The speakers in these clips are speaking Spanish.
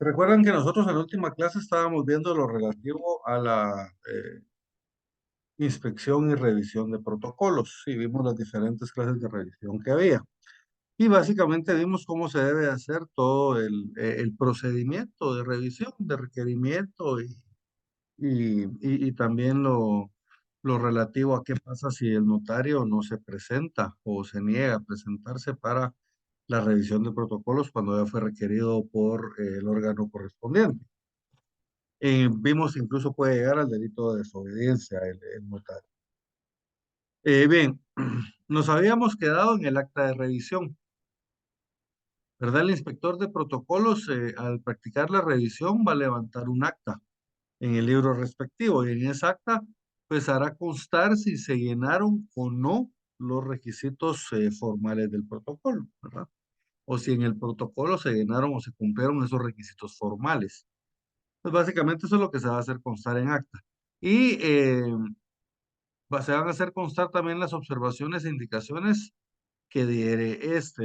Recuerdan que nosotros en la última clase estábamos viendo lo relativo a la inspección y revisión de protocolos y vimos las diferentes clases de revisión que había. Y básicamente vimos cómo se debe hacer todo el procedimiento de revisión, de requerimiento y también lo relativo a qué pasa si el notario no se presenta o se niega a presentarse para la revisión de protocolos cuando ya fue requerido por el órgano correspondiente. Vimos incluso puede llegar al delito de desobediencia el notario. Bien, nos habíamos quedado en el acta de revisión, ¿verdad? El inspector de protocolos, al practicar la revisión, va a levantar un acta en el libro respectivo y en esa acta, pues hará constar si se llenaron o no los requisitos formales del protocolo, ¿verdad? O si en el protocolo se llenaron o se cumplieron esos requisitos formales. Pues básicamente eso es lo que se va a hacer constar en acta. Y se van a hacer constar también las observaciones e indicaciones que diere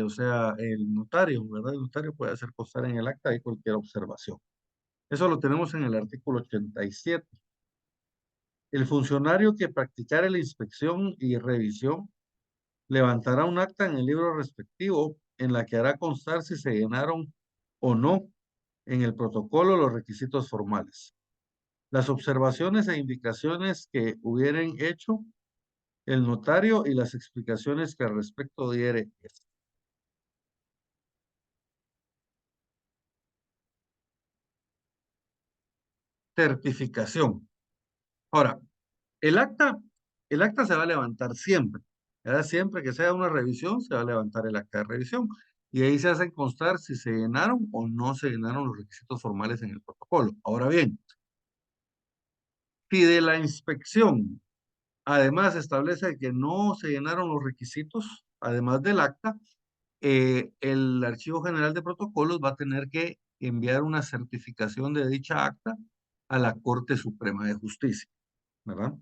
o sea, el notario, ¿verdad? El notario puede hacer constar en el acta y cualquier observación. Eso lo tenemos en el artículo 87. El funcionario que practicare la inspección y revisión levantará un acta en el libro respectivo en la que hará constar si se llenaron o no en el protocolo los requisitos formales. Las observaciones e indicaciones que hubieran hecho el notario y las explicaciones que al respecto diere. Certificación. Ahora, el acta, el acta se va a levantar siempre, ¿verdad? Siempre que sea una revisión, se va a levantar el acta de revisión. Y ahí se hacen constar si se llenaron o no se llenaron los requisitos formales en el protocolo. Ahora bien, si de la inspección además establece que no se llenaron los requisitos, además del acta, el Archivo General de Protocolos va a tener que enviar una certificación de dicha acta a la Corte Suprema de Justicia, ¿verdad?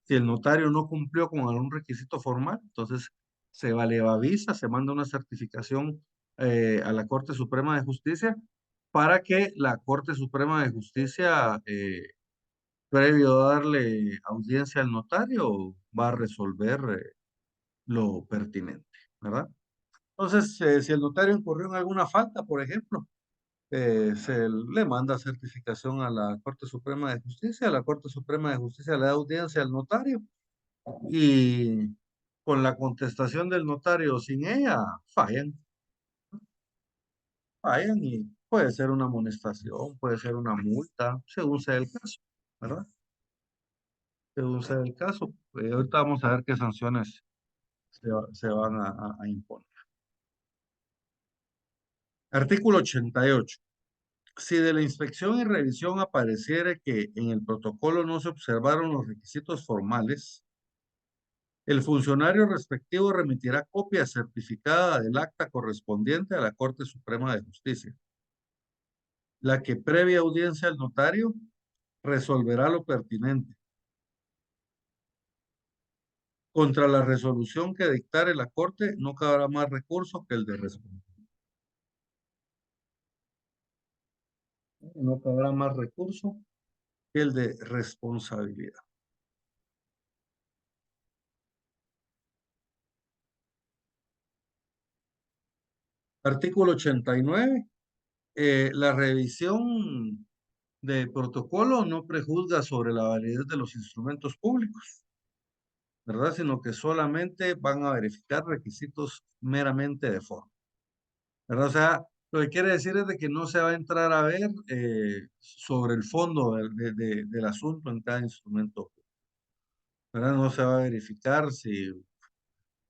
Si el notario no cumplió con algún requisito formal, entonces le avisa, se manda una certificación a la Corte Suprema de Justicia para que la Corte Suprema de Justicia, previo a darle audiencia al notario, va a resolver lo pertinente, ¿verdad? Entonces, si el notario incurrió en alguna falta, por ejemplo, se le manda certificación a la Corte Suprema de Justicia, la Corte Suprema de Justicia le da audiencia al notario y con la contestación del notario sin ella, fallan y puede ser una amonestación, puede ser una multa, según sea el caso, ¿verdad? Según sea el caso. Ahorita vamos a ver qué sanciones se van a imponer. Artículo 88. Si de la inspección y revisión apareciere que en el protocolo no se observaron los requisitos formales, el funcionario respectivo remitirá copia certificada del acta correspondiente a la Corte Suprema de Justicia, la que previa audiencia al notario resolverá lo pertinente. Contra la resolución que dictare la Corte no cabrá más recurso que el de responsabilidad. No cabrá más recurso que el de responsabilidad. Artículo 89. La revisión de protocolo no prejuzga sobre la validez de los instrumentos públicos, ¿verdad? Sino que solamente van a verificar requisitos meramente de forma, ¿verdad? O sea, lo que quiere decir es de que no se va a entrar a ver sobre el fondo del asunto en cada instrumento, ¿verdad? No se va a verificar si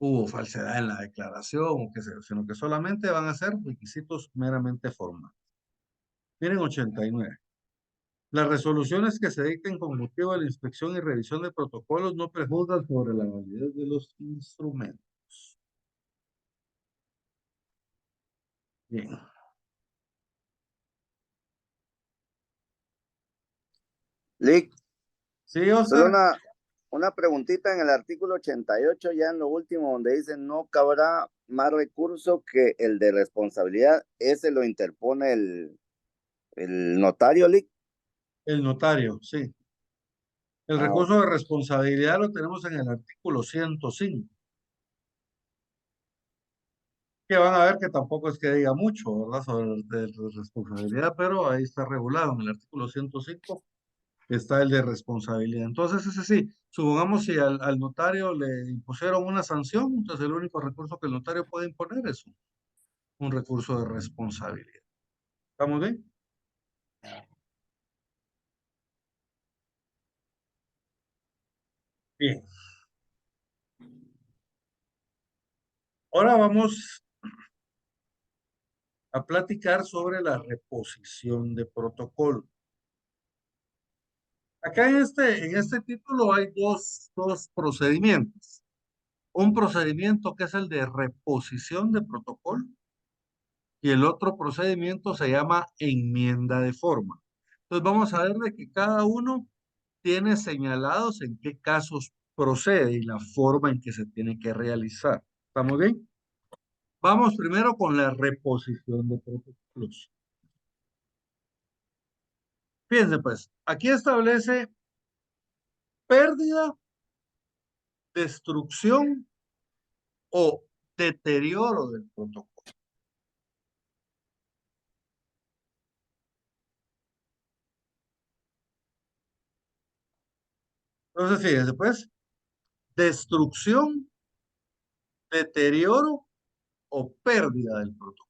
hubo falsedad en la declaración o qué sé yo, sino que solamente van a ser requisitos meramente formales. Miren 89. Las resoluciones que se dicten con motivo de la inspección y revisión de protocolos no prejuzgan sobre la validez de los instrumentos. Bien. Lick, Sí, solo Oscar. una preguntita en el artículo 88, ya en lo último, donde dice no cabrá más recurso que el de responsabilidad. Ese lo interpone El notario, Lick. El notario, sí. El Ah, recurso de responsabilidad lo tenemos en el artículo 105, que van a ver que tampoco es que diga mucho, ¿verdad? Sobre de responsabilidad, pero ahí está regulado en el artículo 105 está el de responsabilidad. Entonces, ese sí, supongamos si al notario le impusieron una sanción, entonces el único recurso que el notario puede imponer es un recurso de responsabilidad. ¿Estamos bien? Bien. Ahora vamos a platicar sobre la reposición de protocolo. Acá en este título hay dos procedimientos. Un procedimiento que es el de reposición de protocolo y el otro procedimiento se llama enmienda de forma. Entonces vamos a ver de que cada uno tiene señalados en qué casos procede y la forma en que se tiene que realizar. ¿Estamos bien? Vamos primero con la reposición de protocolos. Fíjense pues, aquí establece pérdida, destrucción o deterioro del protocolo. Entonces, fíjense pues, destrucción, deterioro o pérdida del protocolo.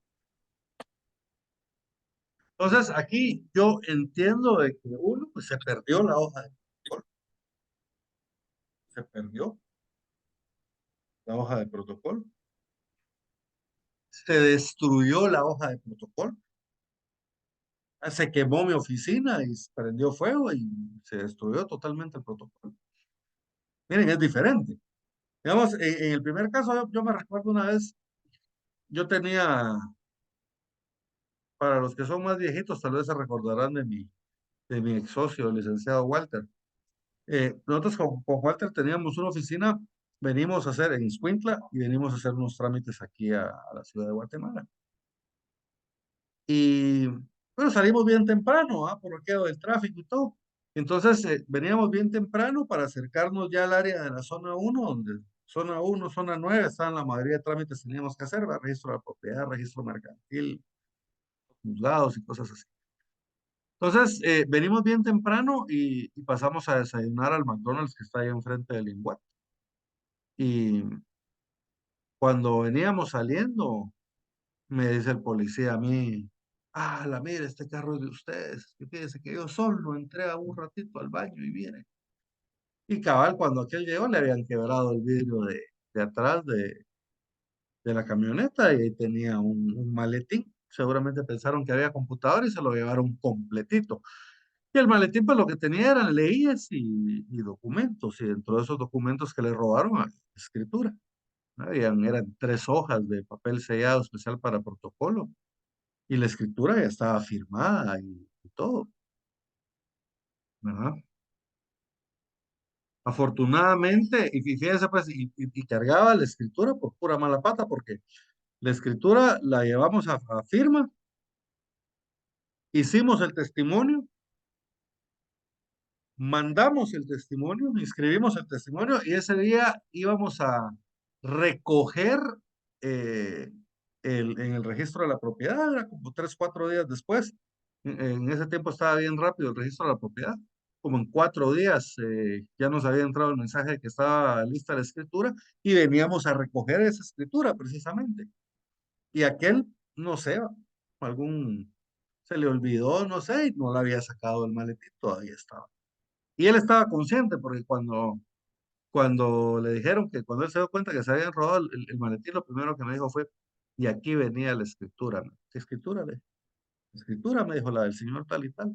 Entonces, aquí yo entiendo de que uno, pues se perdió la hoja de protocolo, se perdió la hoja de protocolo, se destruyó la hoja de protocolo, se quemó mi oficina y se prendió fuego y se destruyó totalmente el protocolo. Miren, es diferente. Digamos, en el primer caso, yo me recuerdo una vez, yo tenía, para los que son más viejitos, tal vez se recordarán de mi ex socio, el licenciado Walter. Nosotros con Walter teníamos una oficina, venimos a hacer en Escuintla y venimos a hacer unos trámites aquí a la ciudad de Guatemala. Y bueno, salimos bien temprano, por aquello del tráfico y todo. Entonces veníamos bien temprano para acercarnos ya al área de la zona uno donde zona uno zona 9 estaban la mayoría de trámites que teníamos que hacer, ¿verdad? Registro de la propiedad, registro mercantil, juzgados y cosas así. Entonces, venimos bien temprano y pasamos a desayunar al McDonald's que está ahí enfrente del Linguat. Y cuando veníamos saliendo, me dice el policía a mí, la mire, este carro es de ustedes. Y fíjese que yo solo entré a un ratito al baño y viene. Y cabal, cuando aquel llegó, le habían quebrado el vidrio de atrás de la camioneta y ahí tenía un maletín. Seguramente pensaron que había computador y se lo llevaron completito. Y el maletín, pues lo que tenía eran leyes y documentos. Y dentro de esos documentos que le robaron, escritura. Eran 3 hojas de papel sellado especial para protocolo. Y la escritura ya estaba firmada y todo, ¿verdad? Afortunadamente, y fíjense pues, y cargaba la escritura por pura mala pata, porque la escritura la llevamos a firma, hicimos el testimonio, mandamos el testimonio, inscribimos el testimonio y ese día íbamos a recoger eh, en el registro de la propiedad, era como 3, 4 días después. En ese tiempo estaba bien rápido el registro de la propiedad. Como en 4 días ya nos había entrado el mensaje de que estaba lista la escritura y veníamos a recoger esa escritura precisamente. Y aquel, no sé, algún, se le olvidó, no sé, y no la había sacado del maletín, todavía estaba. Y él estaba consciente porque cuando le dijeron que cuando él se dio cuenta que se habían robado el maletín, lo primero que me dijo fue, y aquí venía la escritura. ¿Qué escritura? Escritura, me dijo la del señor tal y tal.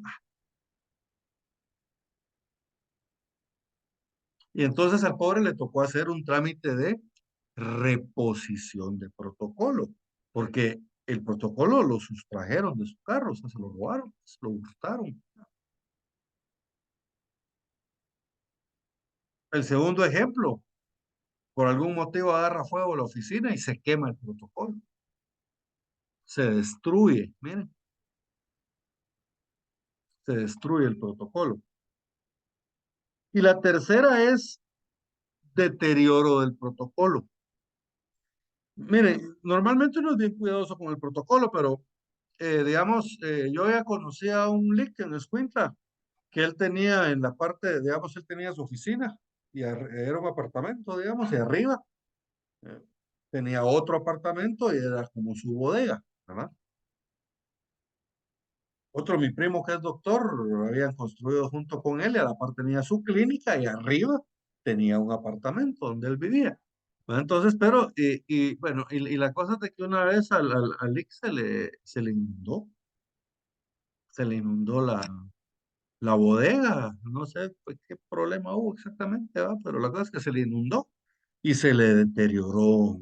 Y entonces al pobre le tocó hacer un trámite de reposición de protocolo, porque el protocolo lo sustrajeron de su carro, o sea, se lo robaron, se lo hurtaron. El segundo ejemplo, por algún motivo agarra fuego la oficina y se quema el protocolo, se destruye, miren. se destruye el protocolo. Y la tercera es deterioro del protocolo. Mire, normalmente uno es bien cuidadoso con el protocolo, pero digamos, yo ya conocí a un lic en Escuintla que él tenía en la parte, digamos, él tenía su oficina y era un apartamento, digamos, y arriba eh, tenía otro apartamento y era como su bodega, ¿verdad? Otro, mi primo que es doctor, lo habían construido junto con él y a la par tenía su clínica y arriba tenía un apartamento donde él vivía. Bueno, entonces, pero, bueno, y la cosa es de que una vez al Lick se le inundó la bodega, no sé pues, qué problema hubo exactamente, ¿va? Pero la cosa es que se le inundó y se le deterioró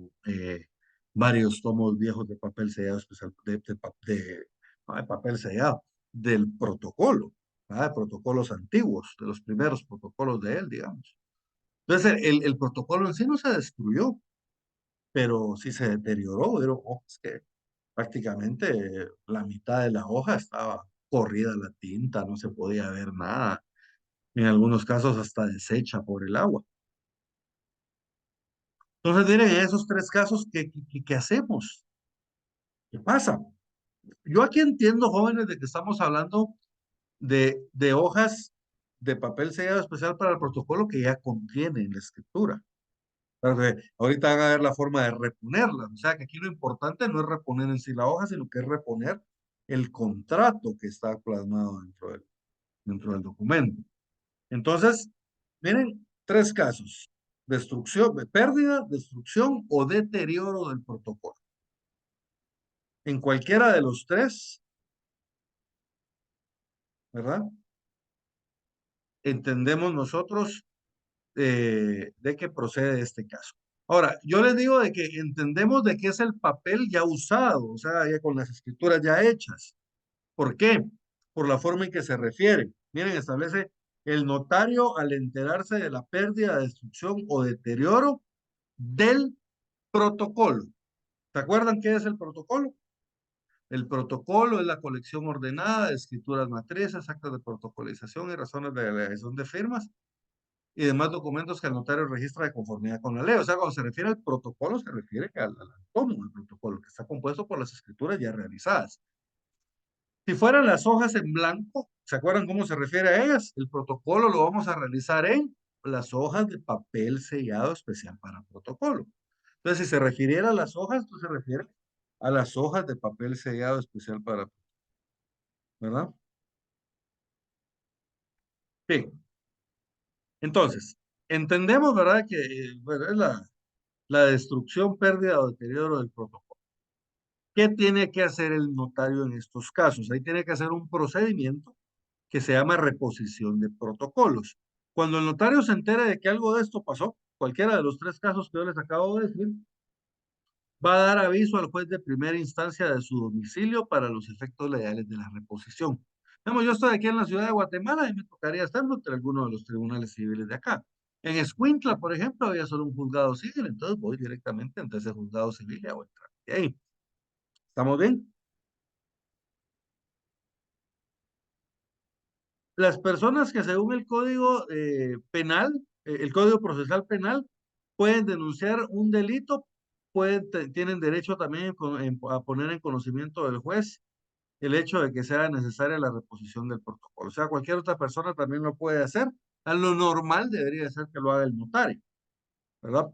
varios tomos viejos de papel sellado especial, no, de papel sellado, del protocolo, ¿va? De protocolos antiguos, de los primeros protocolos de él, digamos. Entonces, el protocolo en sí no se destruyó, pero sí se deterioró. Pero es que prácticamente la mitad de la hoja estaba corrida la tinta, no se podía ver nada. En algunos casos hasta deshecha por el agua. Entonces, miren, en esos tres casos, ¿qué hacemos? ¿Qué pasa? Yo aquí entiendo, jóvenes, de que estamos hablando de hojas de papel sellado especial para el protocolo que ya contienen la escritura. Pero que ahorita van a ver la forma de reponerla. O sea, que aquí lo importante no es reponer en sí la hoja, sino que es reponer el contrato que está plasmado dentro del documento. Entonces, miren, tres casos. Destrucción, pérdida, destrucción o deterioro del protocolo. En cualquiera de los tres, ¿verdad? Entendemos nosotros de qué procede este caso. Ahora, yo les digo de que entendemos de qué es el papel ya usado, o sea, ya con las escrituras ya hechas. ¿Por qué? Por la forma en que se refiere. Miren, establece el notario al enterarse de la pérdida, destrucción o deterioro del protocolo. ¿Se acuerdan qué es el protocolo? El protocolo es la colección ordenada de escrituras matrices, actas de protocolización y razones de realización de firmas y demás documentos que el notario registra de conformidad con la ley. O sea, cuando se refiere al protocolo, se refiere al tomo del protocolo, que está compuesto por las escrituras ya realizadas. Si fueran las hojas en blanco, ¿se acuerdan cómo se refiere a ellas? El protocolo lo vamos a realizar en las hojas de papel sellado especial para protocolo. Entonces, si se refiriera a las hojas, entonces se refiere a las hojas de papel sellado especial para, ¿verdad? Bien, entonces, entendemos, ¿verdad? Que bueno, es la destrucción, pérdida o deterioro del protocolo. ¿Qué tiene que hacer el notario en estos casos? Ahí tiene que hacer un procedimiento que se llama reposición de protocolos. Cuando el notario se entere de que algo de esto pasó, cualquiera de los tres casos que yo les acabo de decir, va a dar aviso al juez de primera instancia de su domicilio para los efectos legales de la reposición. Vemos, yo estoy aquí en la ciudad de Guatemala y me tocaría estar entre algunos de los tribunales civiles de acá. En Escuintla, por ejemplo, había solo un juzgado civil, entonces voy directamente ante ese juzgado civil y hago el trámite ahí. ¿Estamos bien? Las personas que según el Código Penal, el Código Procesal Penal, pueden denunciar un delito, tienen derecho también a poner en conocimiento del juez el hecho de que sea necesaria la reposición del protocolo. O sea, cualquier otra persona también lo puede hacer. A lo normal debería ser que lo haga el notario, ¿verdad?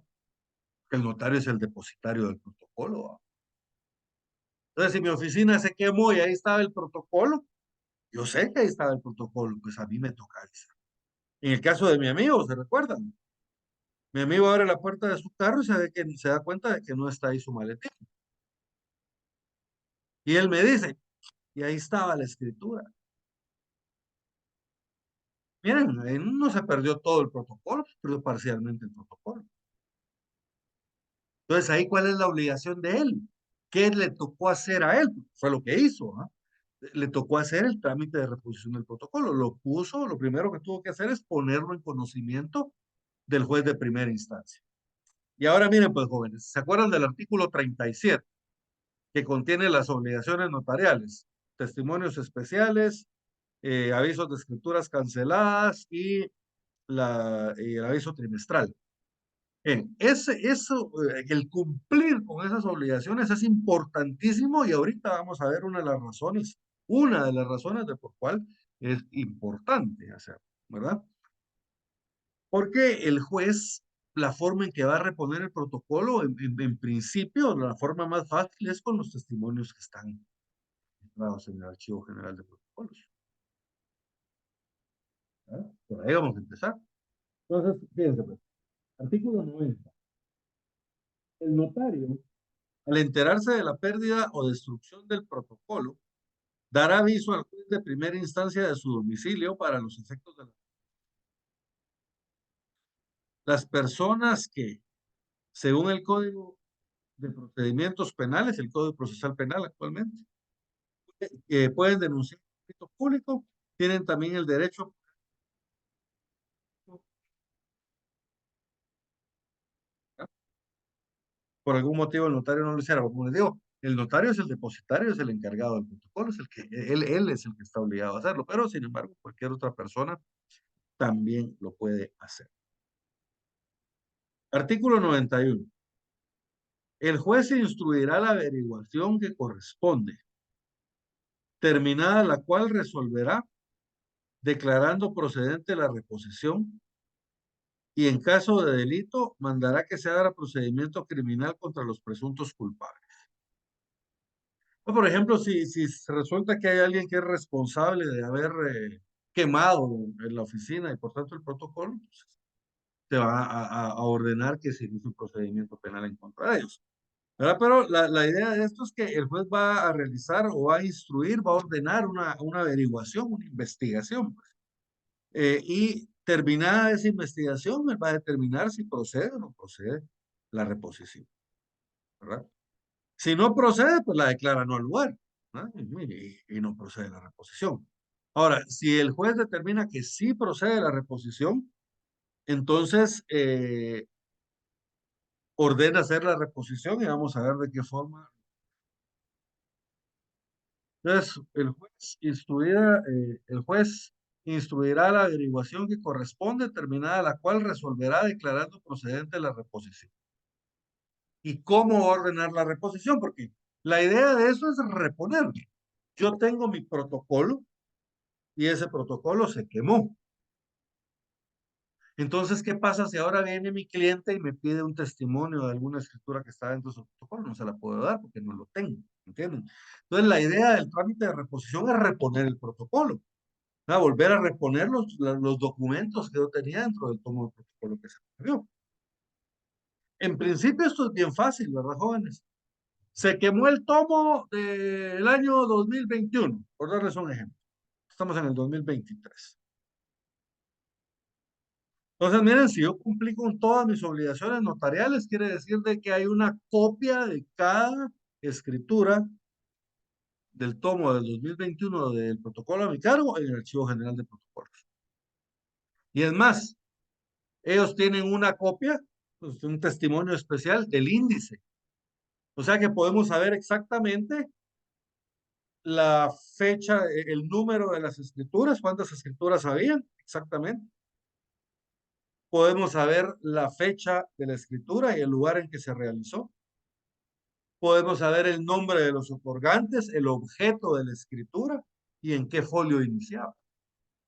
El notario es el depositario del protocolo, ¿va? Entonces, si mi oficina se quemó y ahí estaba el protocolo, yo sé que ahí estaba el protocolo, pues a mí me toca avisar. En el caso de mi amigo, ¿se recuerdan? Mi amigo abre la puerta de su carro y se da cuenta de que no está ahí su maletín. Y él me dice, y ahí estaba la escritura. Miren, ahí no se perdió todo el protocolo, se perdió parcialmente el protocolo. Entonces, ahí, ¿cuál es la obligación de él? ¿Qué le tocó hacer a él? Fue lo que hizo, ¿ah? Le tocó hacer el trámite de reposición del protocolo. Lo puso, lo primero que tuvo que hacer es ponerlo en conocimiento del juez de primera instancia. Y ahora miren, pues jóvenes, ¿se acuerdan del artículo 37 que contiene las obligaciones notariales? Testimonios especiales, avisos de escrituras canceladas y el aviso trimestral. El cumplir con esas obligaciones es importantísimo y ahorita vamos a ver una de las razones de por cuál es importante hacerlo, ¿verdad? Porque el juez, la forma en que va a reponer el protocolo, en principio, la forma más fácil es con los testimonios que están registrados en el Archivo General de Protocolos. ¿Verdad? Por ahí vamos a empezar. Entonces, fíjense, pues, artículo 90. El notario, al enterarse de la pérdida o destrucción del protocolo, dará aviso al juez de primera instancia de su domicilio para los efectos de las personas que, según el Código de Procedimientos Penales, el Código Procesal Penal actualmente, que pueden denunciar un delito público, tienen también el derecho. Por algún motivo el notario no lo hiciera. Como les digo, el notario es el depositario, es el encargado del protocolo, es el que, él es el que está obligado a hacerlo, pero sin embargo cualquier otra persona también lo puede hacer. Artículo 91. El juez instruirá la averiguación que corresponde, terminada la cual resolverá declarando procedente la reposición y en caso de delito mandará que se haga procedimiento criminal contra los presuntos culpables. Por ejemplo, si resulta que hay alguien que es responsable de haber quemado en la oficina y por tanto el protocolo, pues, se va a ordenar que se inicie un procedimiento penal en contra de ellos. ¿Verdad? Pero la idea de esto es que el juez va a realizar o va a instruir, va a ordenar una averiguación, una investigación. Pues. Y terminada esa investigación, él va a determinar si procede o no procede la reposición. ¿Verdad? Si no procede, pues la declara no al lugar. ¿No? Y no procede la reposición. Ahora, si el juez determina que sí procede la reposición, entonces ordena hacer la reposición y vamos a ver de qué forma. Entonces, el juez instruirá la averiguación que corresponde, terminada la cual resolverá declarando procedente la reposición. ¿Y cómo ordenar la reposición? Porque la idea de eso es reponer. Yo tengo mi protocolo y ese protocolo se quemó. Entonces, ¿qué pasa si ahora viene mi cliente y me pide un testimonio de alguna escritura que está dentro de su protocolo? No se la puedo dar porque no lo tengo, ¿entienden? Entonces, la idea del trámite de reposición es reponer el protocolo, ¿no? Volver a reponer los documentos que yo tenía dentro del tomo de protocolo que se perdió. En principio, esto es bien fácil, ¿verdad, jóvenes? Se quemó el tomo del año 2021, por darles un ejemplo. Estamos en el 2023. Entonces, miren, si yo cumplí con todas mis obligaciones notariales, quiere decir de que hay una copia de cada escritura del tomo del 2021 del protocolo a mi cargo en el Archivo General de Protocolos. Y es más, ellos tienen una copia, pues, un testimonio especial del índice. O sea que podemos saber exactamente la fecha, el número de las escrituras, cuántas escrituras habían exactamente. Podemos saber la fecha de la escritura y el lugar en que se realizó. Podemos saber el nombre de los otorgantes, el objeto de la escritura y en qué folio iniciaba.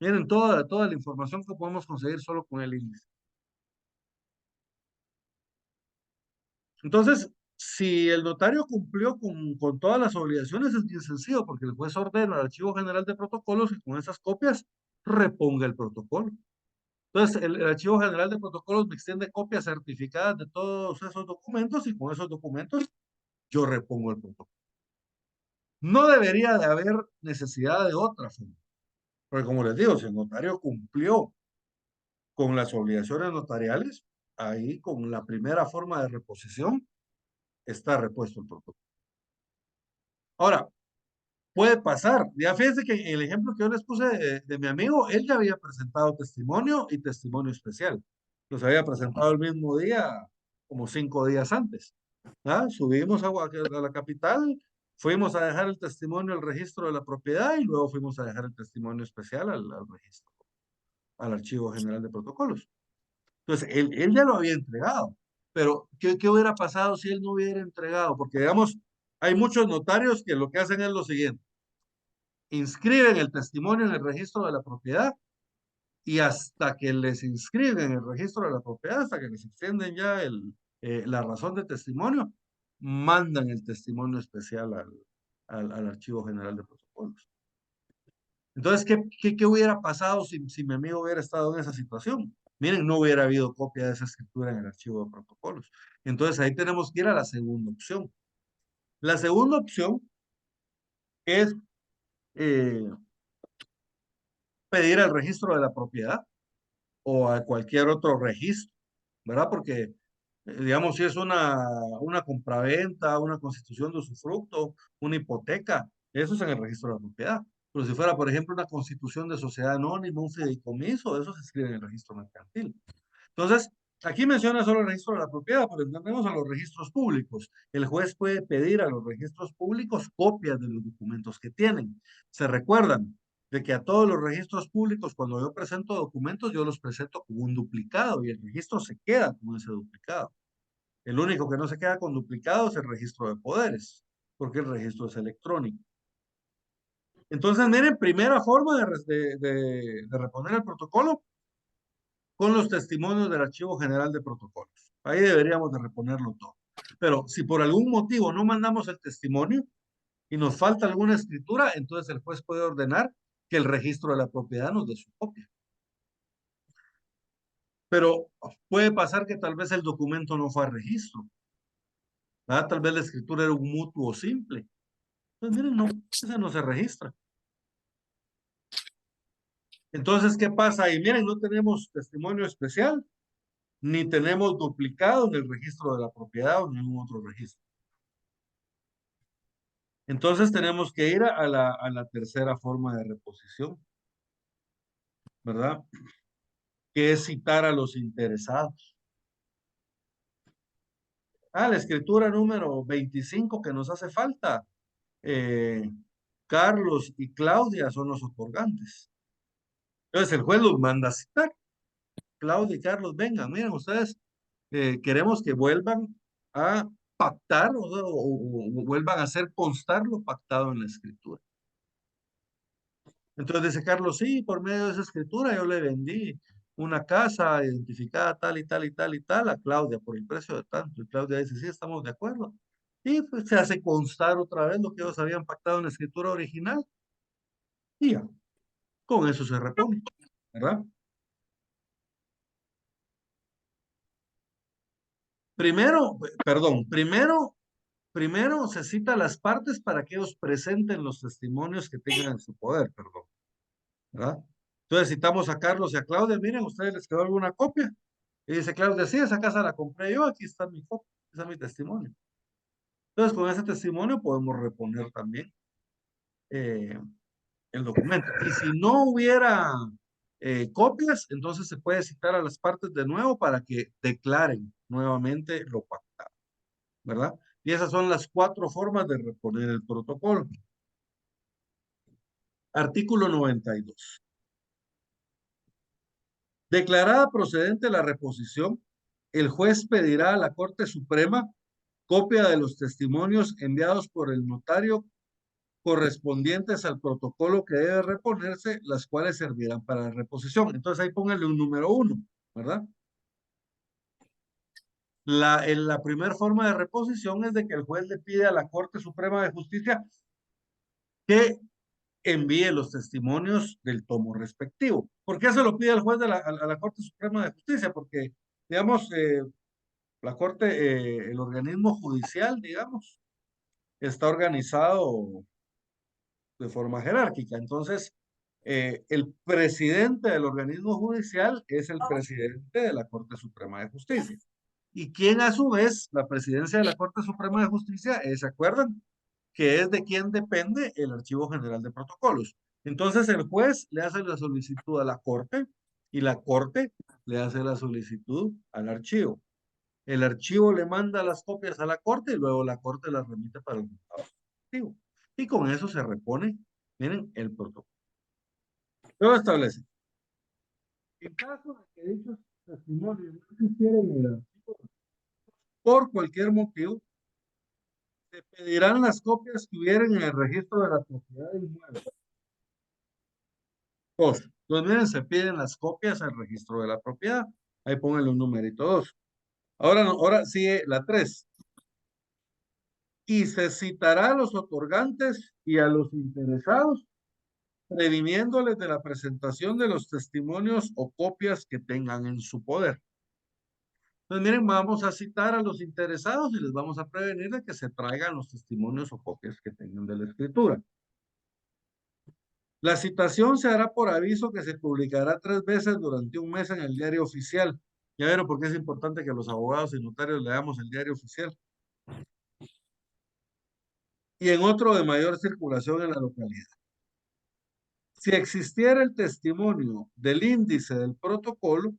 Miren toda la información que podemos conseguir solo con el índice. Entonces, si el notario cumplió con todas las obligaciones, es bien sencillo, porque el juez ordena al Archivo General de Protocolos y con esas copias reponga el protocolo. Entonces, el Archivo General de Protocolos me extiende copias certificadas de todos esos documentos y con esos documentos yo repongo el protocolo. No debería de haber necesidad de otra forma. Porque como les digo, si el notario cumplió con las obligaciones notariales, ahí con la primera forma de reposición está repuesto el protocolo. Ahora, puede pasar. Ya fíjense que en el ejemplo que yo les puse de mi amigo, él ya había presentado testimonio y testimonio especial. Los había presentado el mismo día, como 5 días antes. ¿Ah? Subimos a la capital, Fuimos a dejar el testimonio al registro de la propiedad y luego fuimos a dejar el testimonio especial al registro, al archivo general de protocolos. Entonces, él ya lo había entregado, pero ¿qué hubiera pasado si él no hubiera entregado? Porque, digamos, hay muchos notarios que lo que hacen es lo siguiente: inscriben el testimonio en el registro de la propiedad y hasta que les inscriben en el registro de la propiedad, hasta que les extienden ya la razón de testimonio, mandan el testimonio especial al Archivo General de Protocolos. Entonces, ¿qué hubiera pasado si mi amigo hubiera estado en esa situación? Miren, no hubiera habido copia de esa escritura en el archivo de protocolos. Entonces, ahí tenemos que ir a la segunda opción. La segunda opción es eh, pedir al registro de la propiedad o a cualquier otro registro, ¿verdad? Porque, digamos, si es una compraventa, una constitución de usufructo, una hipoteca, eso es en el registro de la propiedad. Pero si fuera, por ejemplo, una constitución de sociedad anónima, un fideicomiso, eso se escribe en el registro mercantil. Entonces, aquí menciona solo el registro de la propiedad, pero entendemos a los registros públicos. El juez puede pedir a los registros públicos copias de los documentos que tienen. Se recuerdan de que a todos los registros públicos, cuando yo presento documentos, yo los presento con un duplicado y el registro se queda con ese duplicado. El único que no se queda con duplicado es el registro de poderes, porque el registro es electrónico. Entonces, miren, primera forma de reponer el protocolo con los testimonios del Archivo General de Protocolos. Ahí deberíamos de reponerlo todo. Pero si por algún motivo no mandamos el testimonio y nos falta alguna escritura, entonces el juez puede ordenar que el registro de la propiedad nos dé su copia. Pero puede pasar que tal vez el documento no fue a registro, ¿verdad? Tal vez la escritura era un mutuo simple. Pues miren, no, ese no se registra. Entonces, ¿qué pasa ahí? Miren, no tenemos testimonio especial, ni tenemos duplicado en el registro de la propiedad o en ningún otro registro. Entonces tenemos que ir a la tercera forma de reposición, ¿verdad? Que es citar a los interesados. La escritura número 25 que nos hace falta. Eh, Carlos y Claudia son los otorgantes. Entonces el juez los manda a citar. Claudia y Carlos, vengan, miren ustedes, queremos que vuelvan a pactar o vuelvan a hacer constar lo pactado en la escritura. Entonces dice Carlos, sí, por medio de esa escritura yo le vendí una casa identificada tal y tal y tal y tal a Claudia por el precio de tanto. Y Claudia dice, sí, estamos de acuerdo. Y pues se hace constar otra vez lo que ellos habían pactado en la escritura original. Y ya, con eso se repone, ¿verdad? Primero se cita a las partes para que ellos presenten los testimonios que tengan en su poder, perdón, ¿verdad? Entonces citamos a Carlos y a Claudia, miren, ¿ustedes les quedó alguna copia? Y dice Claudia, sí, esa casa la compré yo, aquí está mi copia, ese es mi testimonio. Entonces con ese testimonio podemos reponer también eh, el documento. Y si no hubiera copias, entonces se puede citar a las partes de nuevo para que declaren nuevamente lo pactado, ¿verdad? Y esas son las 4 formas de reponer el protocolo. Artículo 92. Declarada procedente la reposición, el juez pedirá a la Corte Suprema copia de los testimonios enviados por el notario correspondientes al protocolo que debe reponerse, las cuales servirán para la reposición. Entonces ahí póngale un número 1, ¿verdad? La primera forma de reposición es de que el juez le pide a la Corte Suprema de Justicia que envíe los testimonios del tomo respectivo. ¿Por qué se lo pide el juez a la Corte Suprema de Justicia? Porque, digamos, la Corte, el organismo judicial, digamos, está organizado de forma jerárquica. Entonces, el presidente del organismo judicial es el presidente de la Corte Suprema de Justicia. Y quien a su vez, la presidencia de la Corte Suprema de Justicia, ¿se acuerdan? Que es de quien depende el Archivo General de Protocolos. Entonces el juez le hace la solicitud a la Corte y la Corte le hace la solicitud al archivo. El archivo le manda las copias a la Corte y luego la Corte las remite para el juzgado. respectivo. Y con eso se repone, miren, el protocolo. Luego establece, en caso de que dichos testimonios no existieran en el artículo, por cualquier motivo, se pedirán las copias que hubieran en el registro de la propiedad inmueble. Dos. Entonces, miren, se piden las copias al registro de la propiedad. Ahí pónganle un numerito 2. Ahora, no, ahora sigue la 3. Y se citará a los otorgantes y a los interesados, previniéndoles de la presentación de los testimonios o copias que tengan en su poder. Entonces, miren, vamos a citar a los interesados y les vamos a prevenir de que se traigan los testimonios o copias que tengan de la escritura. La citación se hará por aviso que se publicará 3 veces durante un mes en el diario oficial. Ya vieron por qué es importante que los abogados y notarios leamos el diario oficial. Y en otro de mayor circulación en la localidad. Si existiera el testimonio del índice del protocolo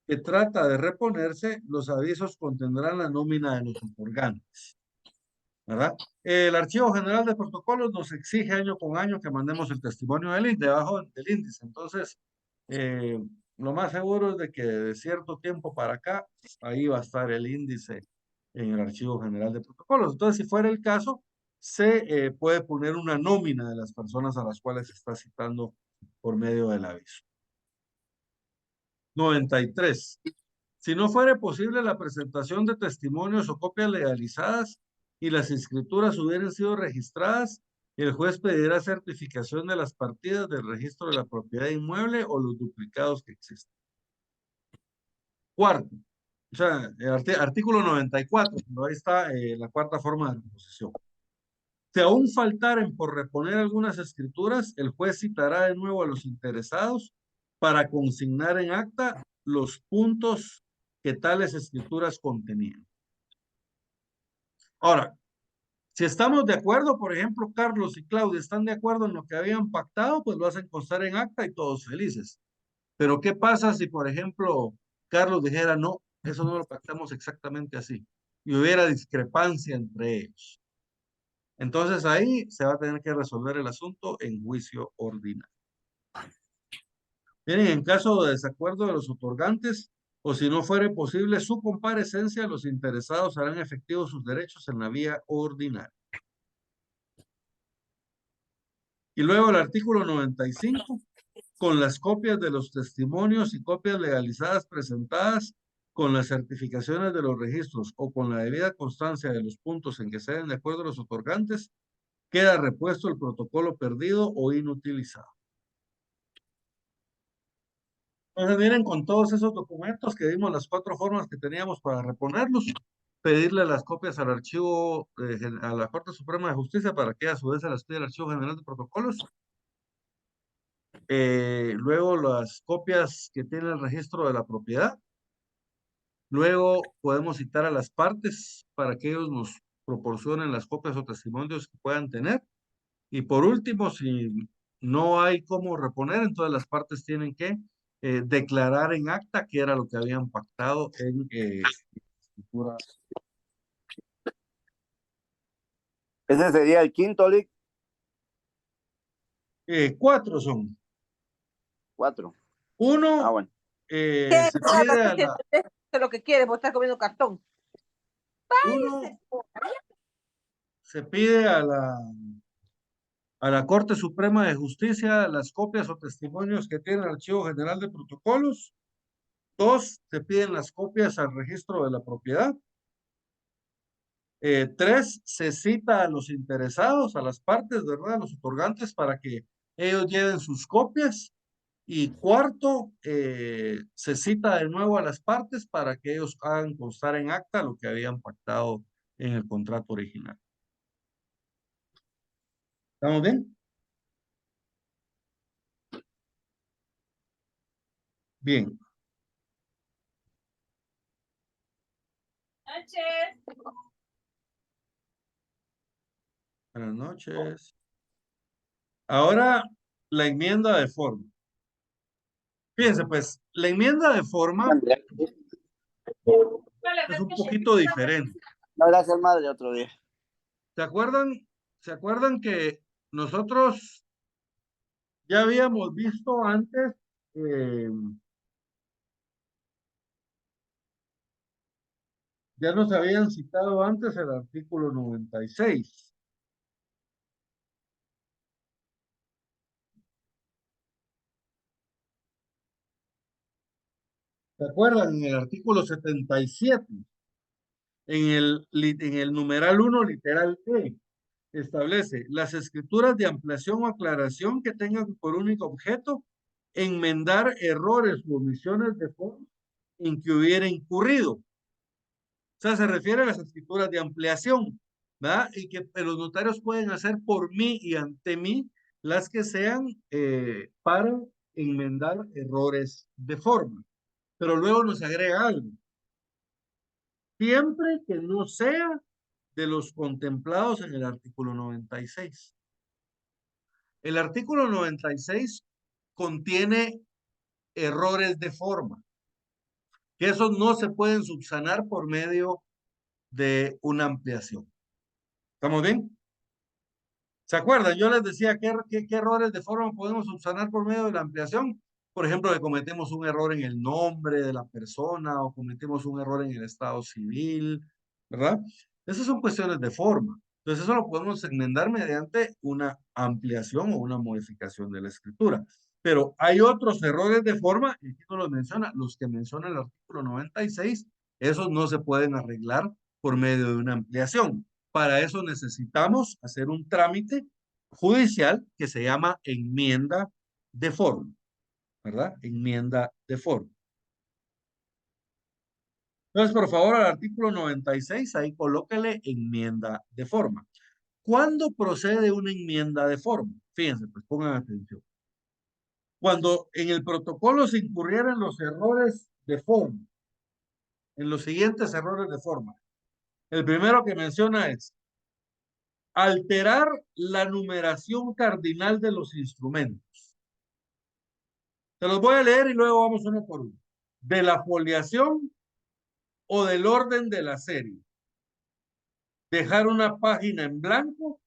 que trata de reponerse, los avisos contendrán la nómina de los otorgantes, ¿verdad? El Archivo General de Protocolos nos exige año con año que mandemos el testimonio del índice, debajo del índice. Entonces, lo más seguro es de que de cierto tiempo para acá, ahí va a estar el índice en el Archivo General de Protocolos. Entonces, si fuera el caso, se puede poner una nómina de las personas a las cuales se está citando por medio del aviso. 93. Si no fuera posible la presentación de testimonios o copias legalizadas y las escrituras hubieran sido registradas, el juez pedirá certificación de las partidas del registro de la propiedad inmueble o los duplicados que existen. Cuarto, o sea, el artículo 94, ahí está la cuarta forma de reposición. Si aún faltaren por reponer algunas escrituras, el juez citará de nuevo a los interesados para consignar en acta los puntos que tales escrituras contenían. Ahora, si estamos de acuerdo, por ejemplo, Carlos y Claudia están de acuerdo en lo que habían pactado, pues lo hacen constar en acta y todos felices. Pero ¿qué pasa si, por ejemplo, Carlos dijera, no, eso no lo pactamos exactamente así? Y hubiera discrepancia entre ellos. Entonces ahí se va a tener que resolver el asunto en juicio ordinario. Miren, en caso de desacuerdo de los otorgantes, o si no fuere posible su comparecencia, los interesados harán efectivos sus derechos en la vía ordinaria. Y luego el artículo 95, con las copias de los testimonios y copias legalizadas presentadas con las certificaciones de los registros o con la debida constancia de los puntos en que se den de acuerdo los otorgantes, queda repuesto el protocolo perdido o inutilizado. Entonces, miren, con todos esos documentos que dimos, las 4 formas que teníamos para reponerlos, pedirle las copias al archivo, a la Corte Suprema de Justicia para que a su vez se las pida al Archivo General de Protocolos. Luego las copias que tiene el registro de la propiedad. Luego podemos citar a las partes para que ellos nos proporcionen las copias o testimonios que puedan tener. Y por último, si no hay cómo reponer, entonces las partes tienen que declarar en acta que era lo que habían pactado en escritura. Ese sería el quinto, Lick. 4 son. 4. 1, Bueno. se pide a la... lo que quiere, vos estás comiendo cartón. 1, se pide a la Corte Suprema de Justicia las copias o testimonios que tiene el Archivo General de Protocolos. 2, se piden las copias al registro de la propiedad. 3, se cita a los interesados, a las partes, ¿verdad? A los otorgantes para que ellos lleven sus copias. Y 4, se cita de nuevo a las partes para que ellos hagan constar en acta lo que habían pactado en el contrato original. ¿Estamos bien? Bien. Buenas noches. Ahora, la enmienda de forma. Fíjense, pues, la enmienda de forma es un poquito diferente. No, gracias, madre, otro día. ¿Se acuerdan ¿Se acuerdan que nosotros ya habíamos visto antes, eh, ya nos habían citado antes el artículo 96? ¿Se acuerdan? En el artículo 77, en el numeral 1, literal E, establece las escrituras de ampliación o aclaración que tengan por único objeto enmendar errores u omisiones de forma en que hubiera incurrido. O sea, se refiere a las escrituras de ampliación, ¿verdad? Y que los notarios pueden hacer por mí y ante mí las que sean para enmendar errores de forma. Pero luego nos agrega algo. Siempre que no sea de los contemplados en el artículo 96. El artículo 96 contiene errores de forma, que esos no se pueden subsanar por medio de una ampliación. ¿Estamos bien? ¿Se acuerdan? Yo les decía qué errores de forma podemos subsanar por medio de la ampliación. Por ejemplo, que cometemos un error en el nombre de la persona o cometemos un error en el estado civil, ¿verdad? Esas son cuestiones de forma. Entonces, eso lo podemos enmendar mediante una ampliación o una modificación de la escritura. Pero hay otros errores de forma, y aquí no los menciona, los que menciona el artículo 96, esos no se pueden arreglar por medio de una ampliación. Para eso necesitamos hacer un trámite judicial que se llama enmienda de forma, ¿verdad? Enmienda de forma. Entonces, por favor, al artículo 96, ahí colóquele enmienda de forma. ¿Cuándo procede una enmienda de forma? Fíjense, pues pongan atención. Cuando en el protocolo se incurrieran los errores de forma, en los siguientes errores de forma. El primero que menciona es alterar la numeración cardinal de los instrumentos. Se los voy a leer y luego vamos uno por uno. De la foliación o del orden de la serie. Dejar una página en blanco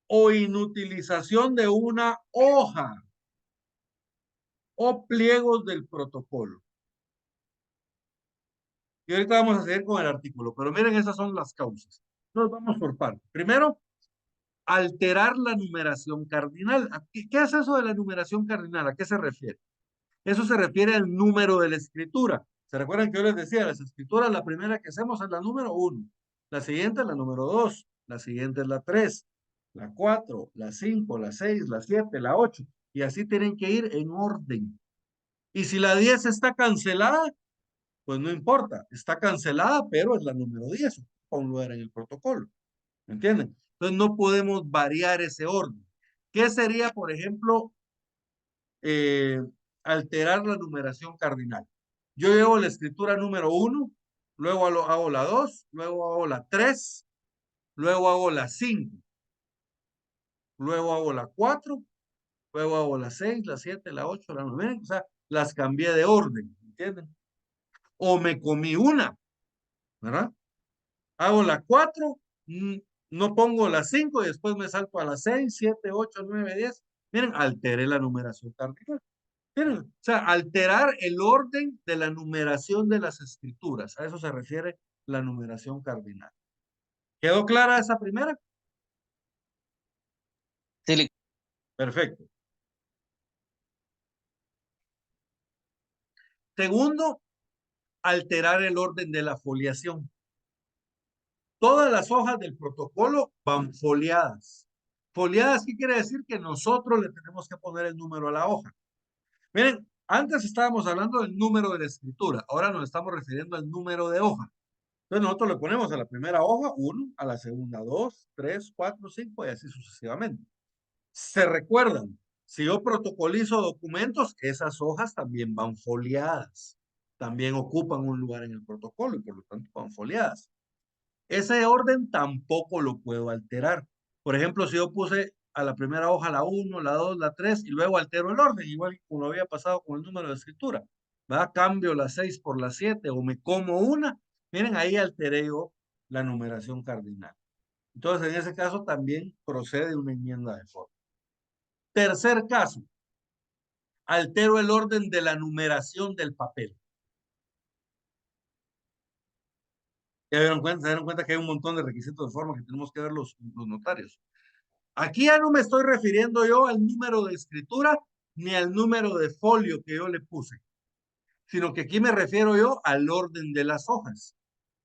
o inutilización de una hoja o pliegos del protocolo. Y ahorita vamos a seguir con el artículo, pero miren, esas son las causas. Entonces vamos por partes. Primero, alterar la numeración cardinal. ¿Qué es eso de la numeración cardinal? ¿A qué se refiere? Eso se refiere al número de la escritura. ¿Se recuerdan que yo les decía, las escrituras, la primera que hacemos es la número 1, la siguiente es la número 2, la siguiente es la 3, la 4, la 5, la 6, la 7, la 8, y así tienen que ir en orden. Y si la 10 está cancelada, pues no importa, está cancelada, pero es la número 10, con un lugar en el protocolo. ¿Me entienden? Entonces no podemos variar ese orden. ¿Qué sería, por ejemplo, eh, alterar la numeración cardinal? Yo llevo la escritura número 1, luego hago la 2, luego hago la 3, luego hago la 5, luego hago la 4, luego hago la 6, la 7, la 8, la 9, o sea, las cambié de orden, ¿entienden? O me comí una, ¿verdad? Hago la 4, no pongo la 5 y después me salto a la 6, 7, 8, 9, 10. Miren, alteré la numeración cardinal. Miren, o sea, alterar el orden de la numeración de las escrituras. A eso se refiere la numeración cardinal. ¿Quedó clara esa primera? Sí, Perfecto. Segundo, alterar el orden de la foliación. Todas las hojas del protocolo van foliadas. Foliadas, ¿qué quiere decir? Que nosotros le tenemos que poner el número a la hoja. Miren, antes estábamos hablando del número de la escritura, ahora nos estamos refiriendo al número de hoja. Entonces nosotros le ponemos a la primera hoja 1, a la segunda 2, 3, 4, 5 y así sucesivamente. Se recuerdan, si yo protocolizo documentos, esas hojas también van foliadas, también ocupan un lugar en el protocolo y por lo tanto van foliadas. Ese orden tampoco lo puedo alterar. Por ejemplo, si yo puse a la primera hoja la 1, la 2, la 3 y luego altero el orden, igual como lo había pasado con el número de escritura, ¿verdad? Cambio la 6 por la 7 o me como una. Miren, ahí alteré yo la numeración cardinal. Entonces, en ese caso también procede una enmienda de forma. Tercer caso, altero el orden de la numeración del papel. Se dieron cuenta que hay un montón de requisitos de forma que tenemos que ver los notarios. Aquí ya no me estoy refiriendo yo al número de escritura ni al número de folio que yo le puse, sino que aquí me refiero yo al orden de las hojas.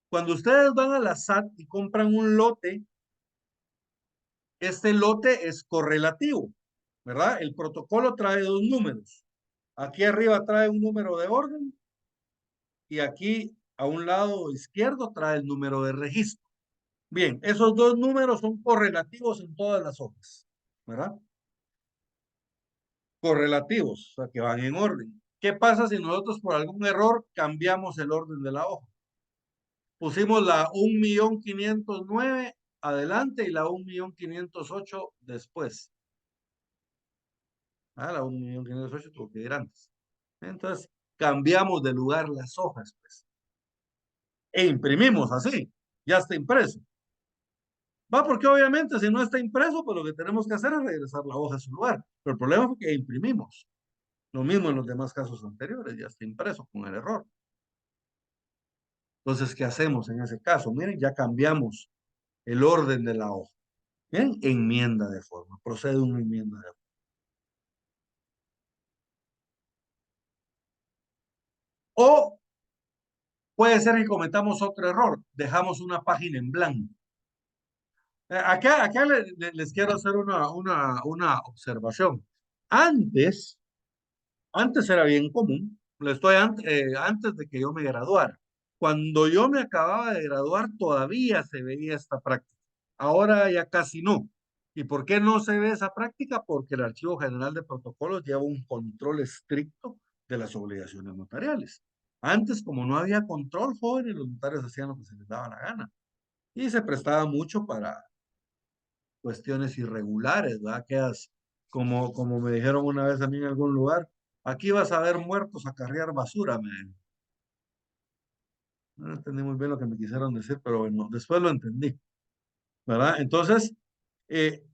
Cuando ustedes van a la SAT y compran un lote, este lote es correlativo, ¿verdad? El protocolo trae dos números. Aquí arriba trae un número de orden y aquí a un lado izquierdo trae el número de registro. Bien, esos dos números son correlativos en todas las hojas, ¿verdad? Correlativos, o sea, que van en orden. ¿Qué pasa si nosotros por algún error cambiamos el orden de la hoja? Pusimos la 1.509.000 adelante y la 1.508.000 después. La 1.508.000 tuvo que ir antes. Entonces, cambiamos de lugar las hojas, pues. E imprimimos así, ya está impreso. Va, porque obviamente si no está impreso, pues lo que tenemos que hacer es regresar la hoja a su lugar. Pero el problema fue que imprimimos. Lo mismo en los demás casos anteriores, ya está impreso con el error. Entonces, ¿qué hacemos en ese caso? Miren, ya cambiamos el orden de la hoja. Bien, enmienda de forma, procede una enmienda de forma. O puede ser que cometamos otro error, dejamos una página en blanco. Acá les quiero hacer una observación. Antes, antes era bien común, antes de que yo me graduara. Cuando yo me acababa de graduar, todavía se veía esta práctica. Ahora ya casi no. ¿Y por qué no se ve esa práctica? Porque el Archivo General de Protocolos lleva un control estricto de las obligaciones notariales. Antes, como no había control, jóvenes, los notarios hacían lo que se les daba la gana. Y se prestaba mucho para cuestiones irregulares, ¿verdad? Quedas, como me dijeron una vez a mí en algún lugar, aquí vas a ver muertos a carrear basura, no entendí muy bien lo que me quisieron decir, pero bueno, después lo entendí, ¿verdad? Entonces,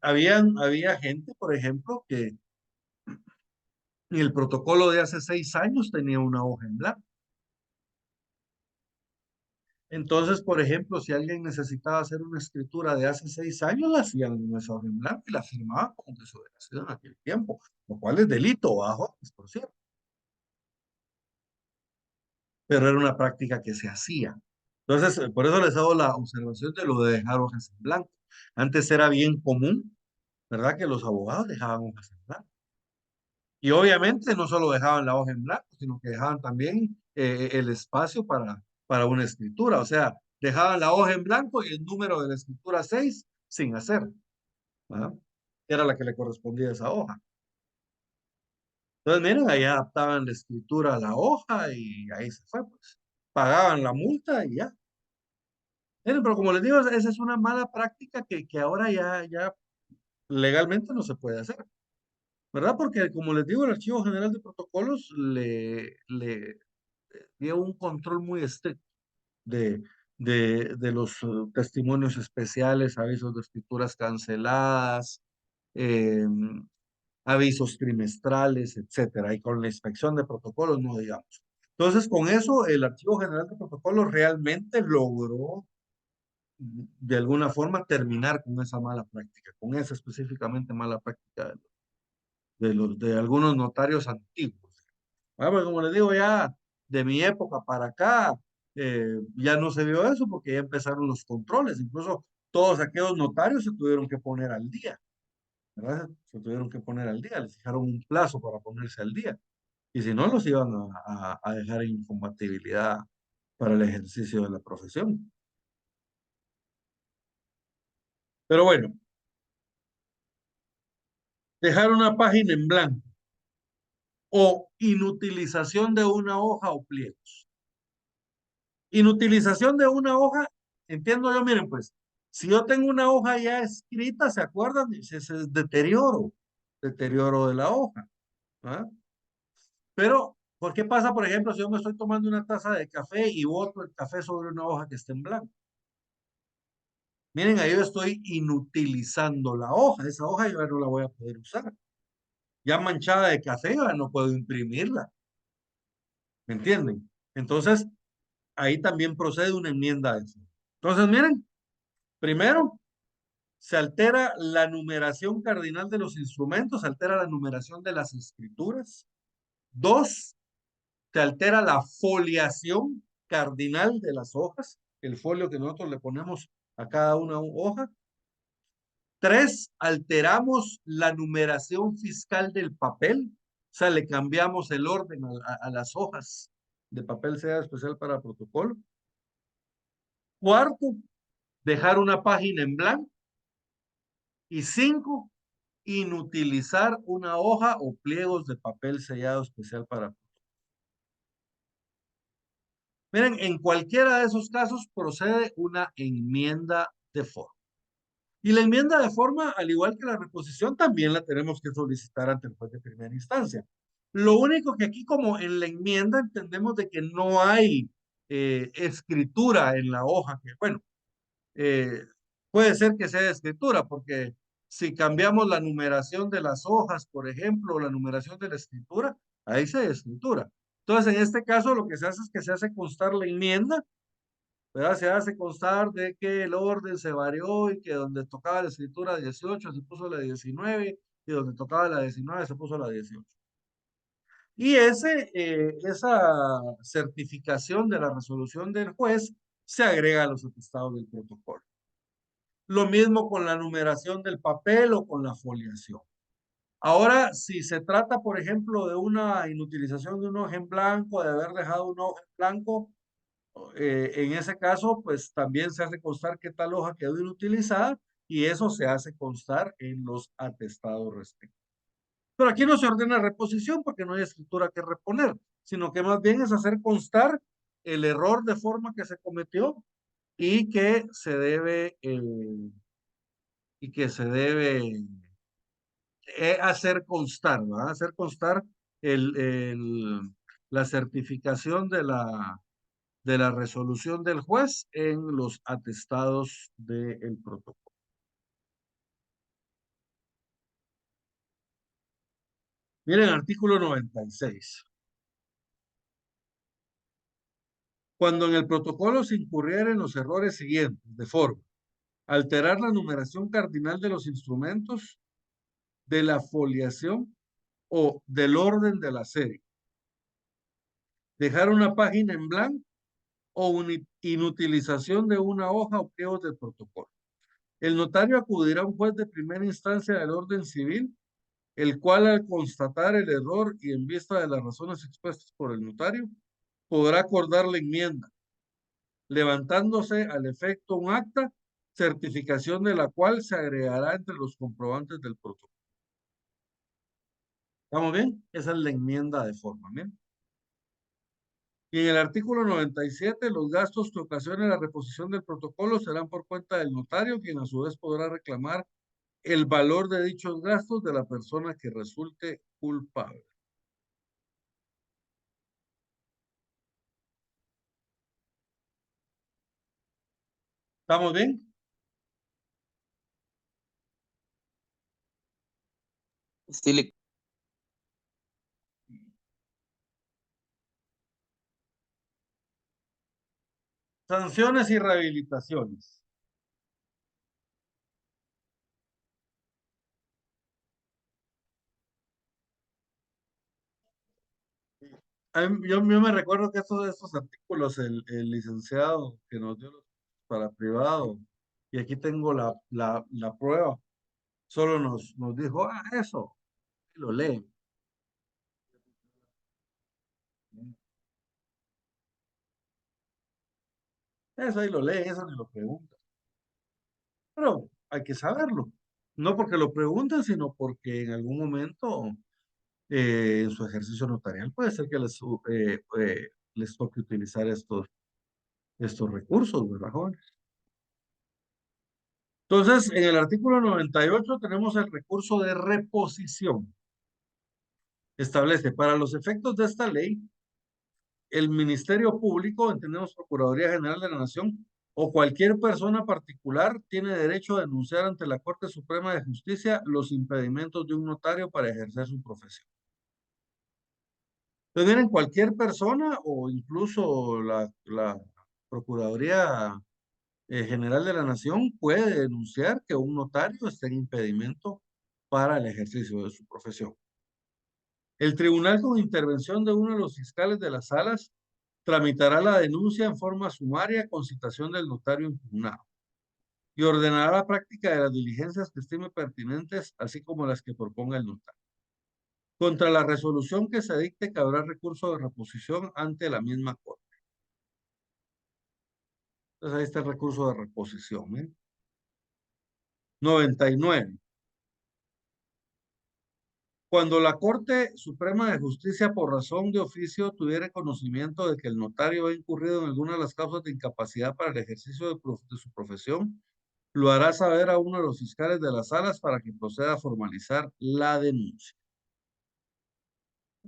había gente, por ejemplo, que en el protocolo de hace 6 años tenía una hoja en blanco. Entonces, por ejemplo, si alguien necesitaba hacer una escritura de hace 6 años, la hacían en esa hoja en blanco y la firmaban como que eso hubiera sido en aquel tiempo, lo cual es delito bajo, por cierto. Pero era una práctica que se hacía. Entonces, por eso les hago la observación de lo de dejar hojas en blanco. Antes era bien común, ¿verdad? Que los abogados dejaban hojas en blanco. Y obviamente no solo dejaban la hoja en blanco, sino que dejaban también el espacio para una escritura. O sea, dejaban la hoja en blanco y el número de la escritura 6 sin hacer, ¿verdad? Era la que le correspondía a esa hoja. Entonces, miren, ahí adaptaban la escritura a la hoja y ahí se fue, pues. Pagaban la multa y ya. Miren, pero como les digo, esa es una mala práctica que ahora ya legalmente no se puede hacer, ¿verdad? Porque como les digo, el Archivo General de Protocolos le dio un control muy estricto de, de los testimonios especiales, avisos de escrituras canceladas, eh, avisos trimestrales, etcétera, y con la inspección de protocolos no digamos. Entonces, con eso, el Archivo General de Protocolos realmente logró de alguna forma terminar con esa mala práctica, con esa específicamente mala práctica de algunos notarios antiguos. Porque como les digo, ya de mi época para acá, ya no se vio eso porque ya empezaron los controles. Incluso todos aquellos notarios se tuvieron que poner al día, ¿verdad? Se tuvieron que poner al día, les fijaron un plazo para ponerse al día. Y si no, los iban a dejar en incompatibilidad para el ejercicio de la profesión. Pero bueno, dejar una página en blanco o inutilización de una hoja o pliegos. Inutilización de una hoja, entiendo yo, miren pues, si yo tengo una hoja ya escrita, ¿se acuerdan? Ese es deterioro de la hoja. ¿Ah? Pero, ¿por qué pasa, por ejemplo, si yo me estoy tomando una taza de café y boto el café sobre una hoja que esté en blanco? Miren, ahí yo estoy inutilizando la hoja. Esa hoja yo ya no la voy a poder usar. Ya manchada de café, yo ya no puedo imprimirla. ¿Me entienden? Entonces, ahí también procede una enmienda de forma. Entonces, miren, primero, se altera la numeración cardinal de los instrumentos, se altera la numeración de las escrituras. Dos, se altera la foliación cardinal de las hojas, el folio que nosotros le ponemos a cada una hoja. Tres, alteramos la numeración fiscal del papel, o sea, le cambiamos el orden a las hojas de papel sea especial para protocolo. Cuarto, dejar una página en blanco. Y cinco, inutilizar una hoja o pliegos de papel sellado especial para. Miren, en cualquiera de esos casos procede una enmienda de forma. Y la enmienda de forma, al igual que la reposición, también la tenemos que solicitar ante el juez de primera instancia. Lo único que aquí, como en la enmienda, entendemos de que no hay escritura en la hoja, que bueno, eh, puede ser que sea de escritura, porque si cambiamos la numeración de las hojas, por ejemplo, o la numeración de la escritura, ahí se de escritura. Entonces, en este caso, lo que se hace es que se hace constar la enmienda, ¿verdad? Se hace constar de que el orden se varió y que donde tocaba la escritura 18 se puso la 19 y donde tocaba la 19 se puso la 18. Y esa certificación de la resolución del juez se agrega a los atestados del protocolo. Lo mismo con la numeración del papel o con la foliación. Ahora, si se trata, por ejemplo, de una inutilización de un hoja en blanco, de haber dejado un hoja en blanco, en ese caso, pues también se hace constar que tal hoja quedó inutilizada y eso se hace constar en los atestados respectivos. Pero aquí no se ordena reposición porque no hay escritura que reponer, sino que más bien es hacer constar el error de forma que se cometió y que se debe hacer constar, ¿verdad? Hacer constar la certificación de la resolución del juez en los atestados del protocolo. Miren, artículo 96. Cuando en el protocolo se incurrieren los errores siguientes, de forma, alterar la numeración cardinal de los instrumentos, de la foliación o del orden de la serie, dejar una página en blanco o inutilización de una hoja o pliegos del protocolo. El notario acudirá a un juez de primera instancia del orden civil, el cual al constatar el error y en vista de las razones expuestas por el notario, podrá acordar la enmienda, levantándose al efecto un acta, certificación de la cual se agregará entre los comprobantes del protocolo. ¿Estamos bien? Esa es la enmienda de forma, ¿bien? Y en el artículo 97, los gastos que ocasione la reposición del protocolo serán por cuenta del notario, quien a su vez podrá reclamar el valor de dichos gastos de la persona que resulte culpable. ¿Estamos bien? Sí, Sanciones y rehabilitaciones. Yo me recuerdo que estos artículos, el licenciado que nos dio para privado, y aquí tengo la prueba, solo nos dijo, eso, y lo leen. Eso ahí lo leen, eso ni lo preguntan. Pero hay que saberlo. No porque lo pregunten, sino porque en algún momento en su ejercicio notarial puede ser que les toque utilizar estos recursos, ¿verdad, jóvenes? Entonces, en el artículo 98 tenemos el recurso de reposición. Establece, para los efectos de esta ley, el Ministerio Público, entendemos Procuraduría General de la Nación, o cualquier persona particular tiene derecho a denunciar ante la Corte Suprema de Justicia los impedimentos de un notario para ejercer su profesión. Entonces, miren, cualquier persona o incluso la Procuraduría General de la Nación puede denunciar que un notario esté en impedimento para el ejercicio de su profesión. El tribunal, con intervención de uno de los fiscales de las salas, tramitará la denuncia en forma sumaria con citación del notario impugnado y ordenará la práctica de las diligencias que estime pertinentes, así como las que proponga el notario. Contra la resolución que se dicte, cabrá recurso de reposición ante la misma Corte. Entonces ahí está el recurso de reposición. 99. Cuando la Corte Suprema de Justicia, por razón de oficio, tuviera conocimiento de que el notario ha incurrido en alguna de las causas de incapacidad para el ejercicio de su profesión, lo hará saber a uno de los fiscales de las salas para que proceda a formalizar la denuncia.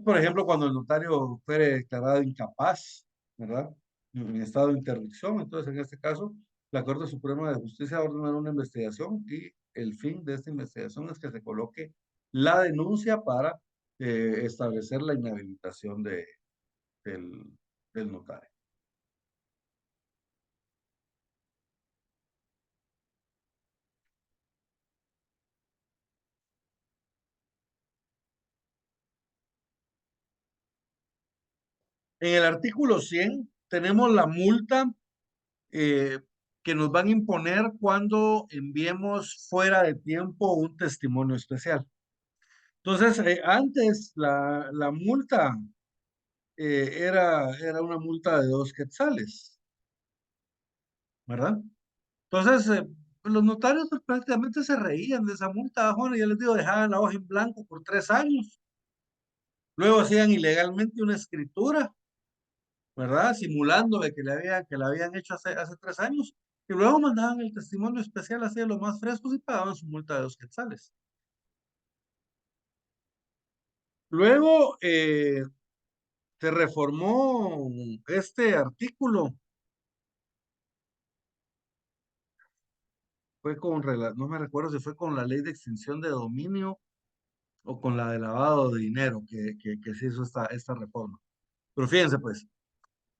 Por ejemplo, cuando el notario fuere declarado incapaz, ¿verdad? En estado de interdicción, entonces en este caso, la Corte Suprema de Justicia va a ordenar una investigación y el fin de esta investigación es que se coloque la denuncia para establecer la inhabilitación del, del notario. En el artículo 100 tenemos la multa que nos van a imponer cuando enviemos fuera de tiempo un testimonio especial. Entonces, antes la multa era una multa de 2 quetzales, ¿verdad? Entonces, los notarios pues, prácticamente se reían de esa multa, Juan, y yo les digo, dejaban la hoja en blanco por 3 años. Luego hacían ilegalmente una escritura, ¿verdad? Simulándole que la habían hecho hace 3 años. Y luego mandaban el testimonio especial así de los más frescos y pagaban su multa de 2 quetzales. Luego se reformó este artículo. Fue no me recuerdo si fue con la ley de extinción de dominio o con la de lavado de dinero que se hizo esta reforma. Pero fíjense pues,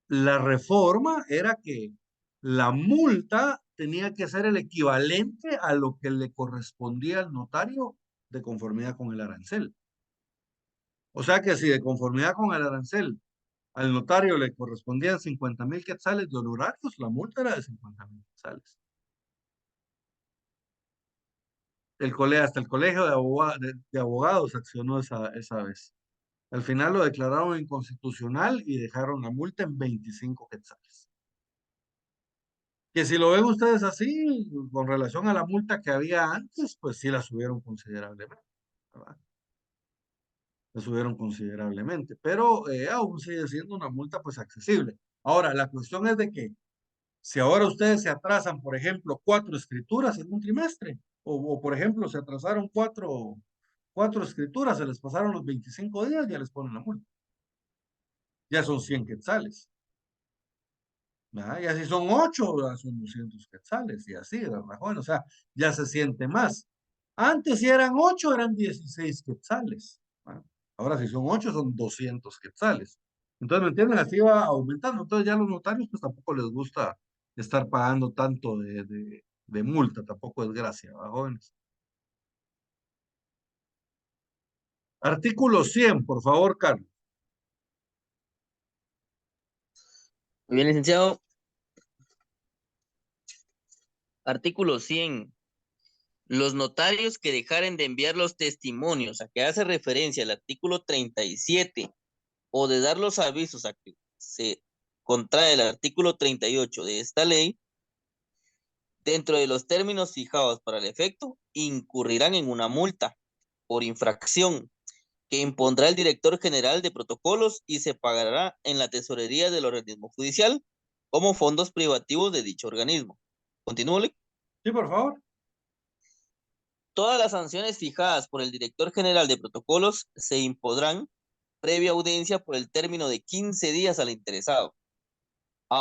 la reforma era que la multa tenía que ser el equivalente a lo que le correspondía al notario de conformidad con el arancel. O sea que si de conformidad con el arancel al notario le correspondían 50,000 quetzales de honorarios, la multa era de 50,000 quetzales. Hasta el colegio de abogados accionó esa vez. Al final lo declararon inconstitucional y dejaron la multa en 25 quetzales. Que si lo ven ustedes así, con relación a la multa que había antes, pues sí la subieron considerablemente, ¿verdad? La subieron considerablemente, pero aún sigue siendo una multa pues accesible. Ahora, la cuestión es de que si ahora ustedes se atrasan, por ejemplo, 4 escrituras en un trimestre, o por ejemplo, se atrasaron 4 escrituras, se les pasaron los 25 días, ya les ponen la multa. Ya son 100 quetzales. ¿Verdad? Y así son 8, ya son 200 quetzales, y así, ¿verdad? Bueno, o sea, ya se siente más. Antes si eran 8, eran 16 quetzales. ¿Verdad? Ahora si son 8, son 200 quetzales. Entonces, ¿me entienden? Así va aumentando. Entonces ya los notarios pues tampoco les gusta estar pagando tanto de multa, tampoco es gracia, ¿verdad, jóvenes? Artículo 100, por favor, Carlos. Muy bien, licenciado. Artículo 100. Los notarios que dejaren de enviar los testimonios a que hace referencia el artículo 37 o de dar los avisos a que se contrae el artículo 38 de esta ley, dentro de los términos fijados para el efecto, incurrirán en una multa por infracción que impondrá el director general de protocolos y se pagará en la tesorería del organismo judicial como fondos privativos de dicho organismo. Continúe. Sí, por favor. Todas las sanciones fijadas por el director general de protocolos se impondrán previa audiencia por el término de 15 días al interesado.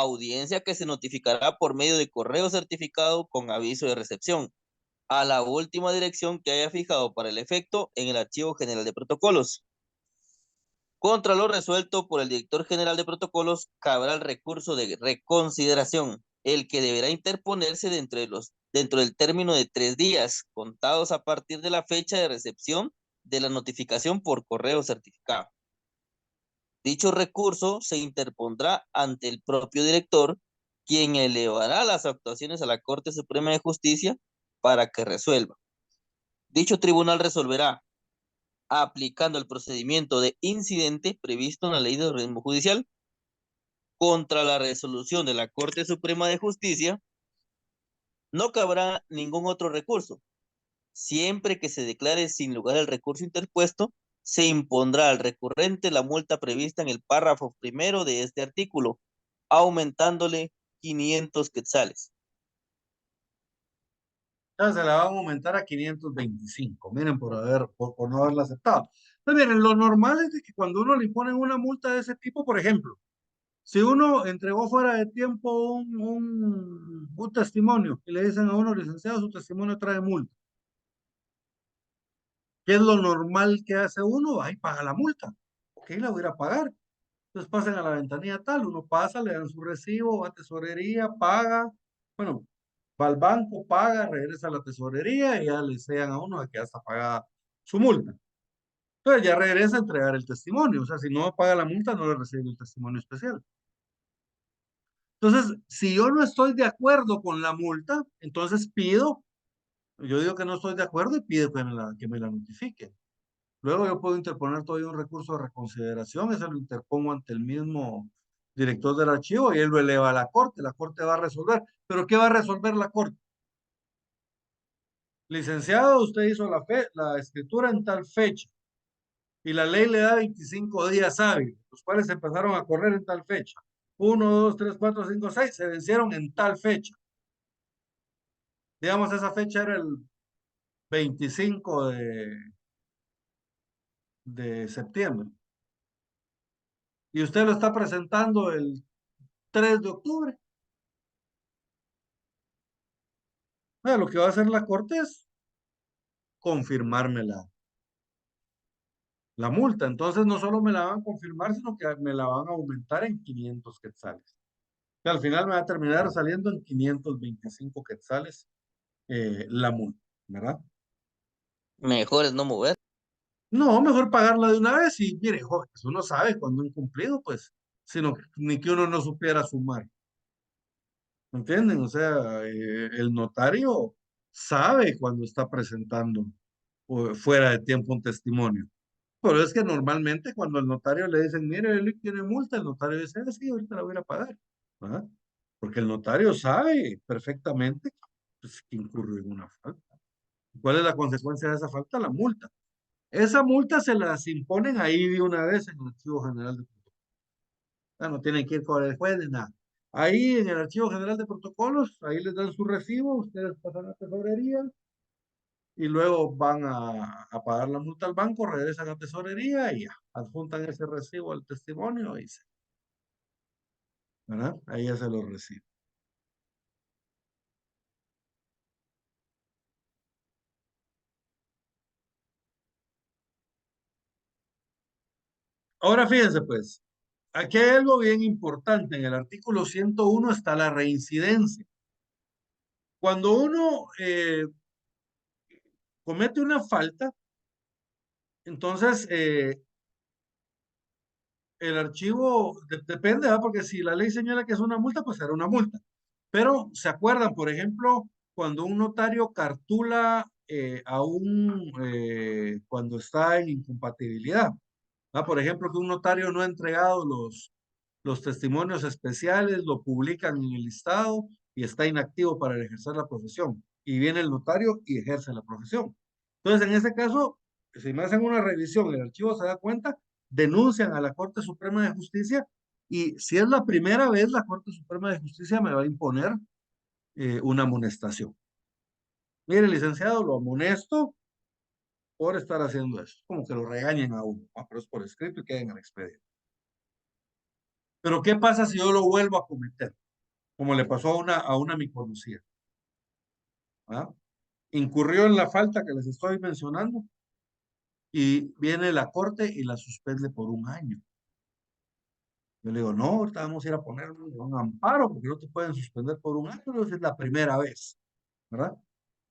Audiencia que se notificará por medio de correo certificado con aviso de recepción a la última dirección que haya fijado para el efecto en el Archivo General de Protocolos. Contra lo resuelto por el director general de protocolos, cabrá el recurso de reconsideración, el que deberá interponerse dentro del término de 3 días, contados a partir de la fecha de recepción de la notificación por correo certificado. Dicho recurso se interpondrá ante el propio director, quien elevará las actuaciones a la Corte Suprema de Justicia para que resuelva. Dicho tribunal resolverá aplicando el procedimiento de incidente previsto en la Ley de Organismo Judicial. Contra la resolución de la Corte Suprema de Justicia, no cabrá ningún otro recurso. Siempre que se declare sin lugar el recurso interpuesto, se impondrá al recurrente la multa prevista en el párrafo primero de este artículo, aumentándole 500 quetzales. Entonces se la van a aumentar a 525, miren, por no haberla aceptado. Entonces, miren, lo normal es de que cuando uno le ponen una multa de ese tipo, por ejemplo, si uno entregó fuera de tiempo un testimonio y le dicen a uno, licenciado, su testimonio trae multa, ¿qué es lo normal que hace uno? Ahí paga la multa. Ok, la voy a ir a pagar. Entonces pasan a la ventanilla tal, uno pasa, le dan su recibo, va a tesorería, paga, bueno, va al banco, paga, regresa a la tesorería y ya le enseñan a uno de que ya está pagada su multa. Entonces ya regresa a entregar el testimonio, o sea, si no paga la multa no le recibe el testimonio especial. Entonces, si yo no estoy de acuerdo con la multa, entonces pido, yo digo que no estoy de acuerdo y pido que me la notifiquen. Luego yo puedo interponer todavía un recurso de reconsideración, ese lo interpongo ante el mismo director del archivo y él lo eleva a la corte va a resolver. ¿Pero qué va a resolver la corte? Licenciado, usted hizo la escritura en tal fecha y la ley le da 25 días hábiles, los cuales empezaron a correr en tal fecha. 1, 2, 3, 4, 5, 6 se vencieron en tal fecha. Digamos, esa fecha era el 25 de septiembre. Y usted lo está presentando el 3 de octubre. Lo que va a hacer la corte es confirmarme la multa. Entonces no solo me la van a confirmar, sino que me la van a aumentar en 500 quetzales. Que al final me va a terminar saliendo en 525 quetzales la multa, ¿verdad? Mejor es no mover. No, mejor pagarla de una vez y mire, jóvenes, uno sabe cuando incumplido, pues, sino ni que uno no supiera sumar. ¿Me entienden? O sea, el notario sabe cuando está presentando fuera de tiempo un testimonio. Pero es que normalmente cuando al notario le dicen, mire, él tiene multa, el notario dice, "Ah, sí, ahorita la voy a ir a pagar. ¿Verdad? Porque el notario sabe perfectamente pues, que incurrió en una falta. ¿Cuál es la consecuencia de esa falta? La multa. Esa multa se las imponen ahí de una vez en el Archivo General de Protocolos. No tienen que ir con el juez ni nada. Ahí en el Archivo General de Protocolos, ahí les dan su recibo, ustedes pasan a tesorería y luego van a pagar la multa al banco, regresan a tesorería y ya, adjuntan ese recibo al testimonio y se, ¿verdad? Ahí ya se lo recibe. Ahora fíjense pues, aquí hay algo bien importante. En el artículo 101 está la reincidencia. Cuando uno comete una falta, entonces el archivo depende, ¿verdad? Porque si la ley señala que es una multa, pues será una multa. Pero se acuerdan, por ejemplo, cuando un notario cartula cuando está en incompatibilidad. Por ejemplo, que un notario no ha entregado los testimonios especiales, lo publican en el listado y está inactivo para ejercer la profesión. Y viene el notario y ejerce la profesión. Entonces, en ese caso, si me hacen una revisión, el archivo se da cuenta, denuncian a la Corte Suprema de Justicia y si es la primera vez, la Corte Suprema de Justicia me va a imponer una amonestación. Mire, licenciado, lo amonesto por estar haciendo eso. Como que lo regañen a uno, pero es por escrito y queda en el expediente. Pero ¿qué pasa si yo lo vuelvo a cometer? Como le pasó a una mi conocida. ¿Ah? Incurrió en la falta que les estoy mencionando y viene la corte y la suspende por un año. Yo le digo, no, ahorita vamos a ir a poner un amparo porque no te pueden suspender por un año, es la primera vez, ¿verdad?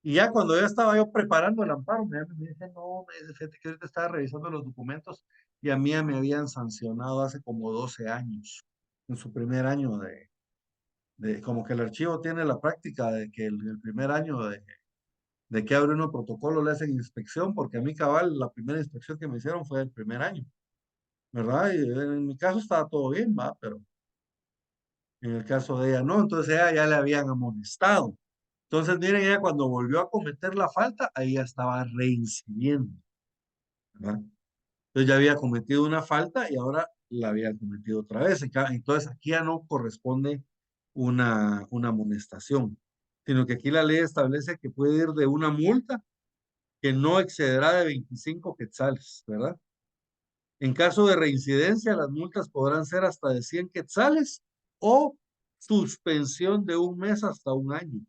Y ya cuando ya estaba yo preparando el amparo, me dice, no, me dice, fíjate que ahorita estaba revisando los documentos y a mí me habían sancionado hace como 12 años, en su primer año como que el archivo tiene la práctica de que el primer año de que abre uno protocolo le hacen inspección, porque a mí cabal, la primera inspección que me hicieron fue el primer año, ¿verdad? Y en mi caso estaba todo bien, va, pero en el caso de ella no, entonces ella ya le habían amonestado. Entonces, miren, ella cuando volvió a cometer la falta, ahí ya estaba reincidiendo, ¿verdad? Entonces ya había cometido una falta y ahora la había cometido otra vez. Entonces aquí ya no corresponde una amonestación, sino que aquí la ley establece que puede ir de una multa que no excederá de 25 quetzales, ¿verdad? En caso de reincidencia, las multas podrán ser hasta de 100 quetzales o suspensión de un mes hasta un año.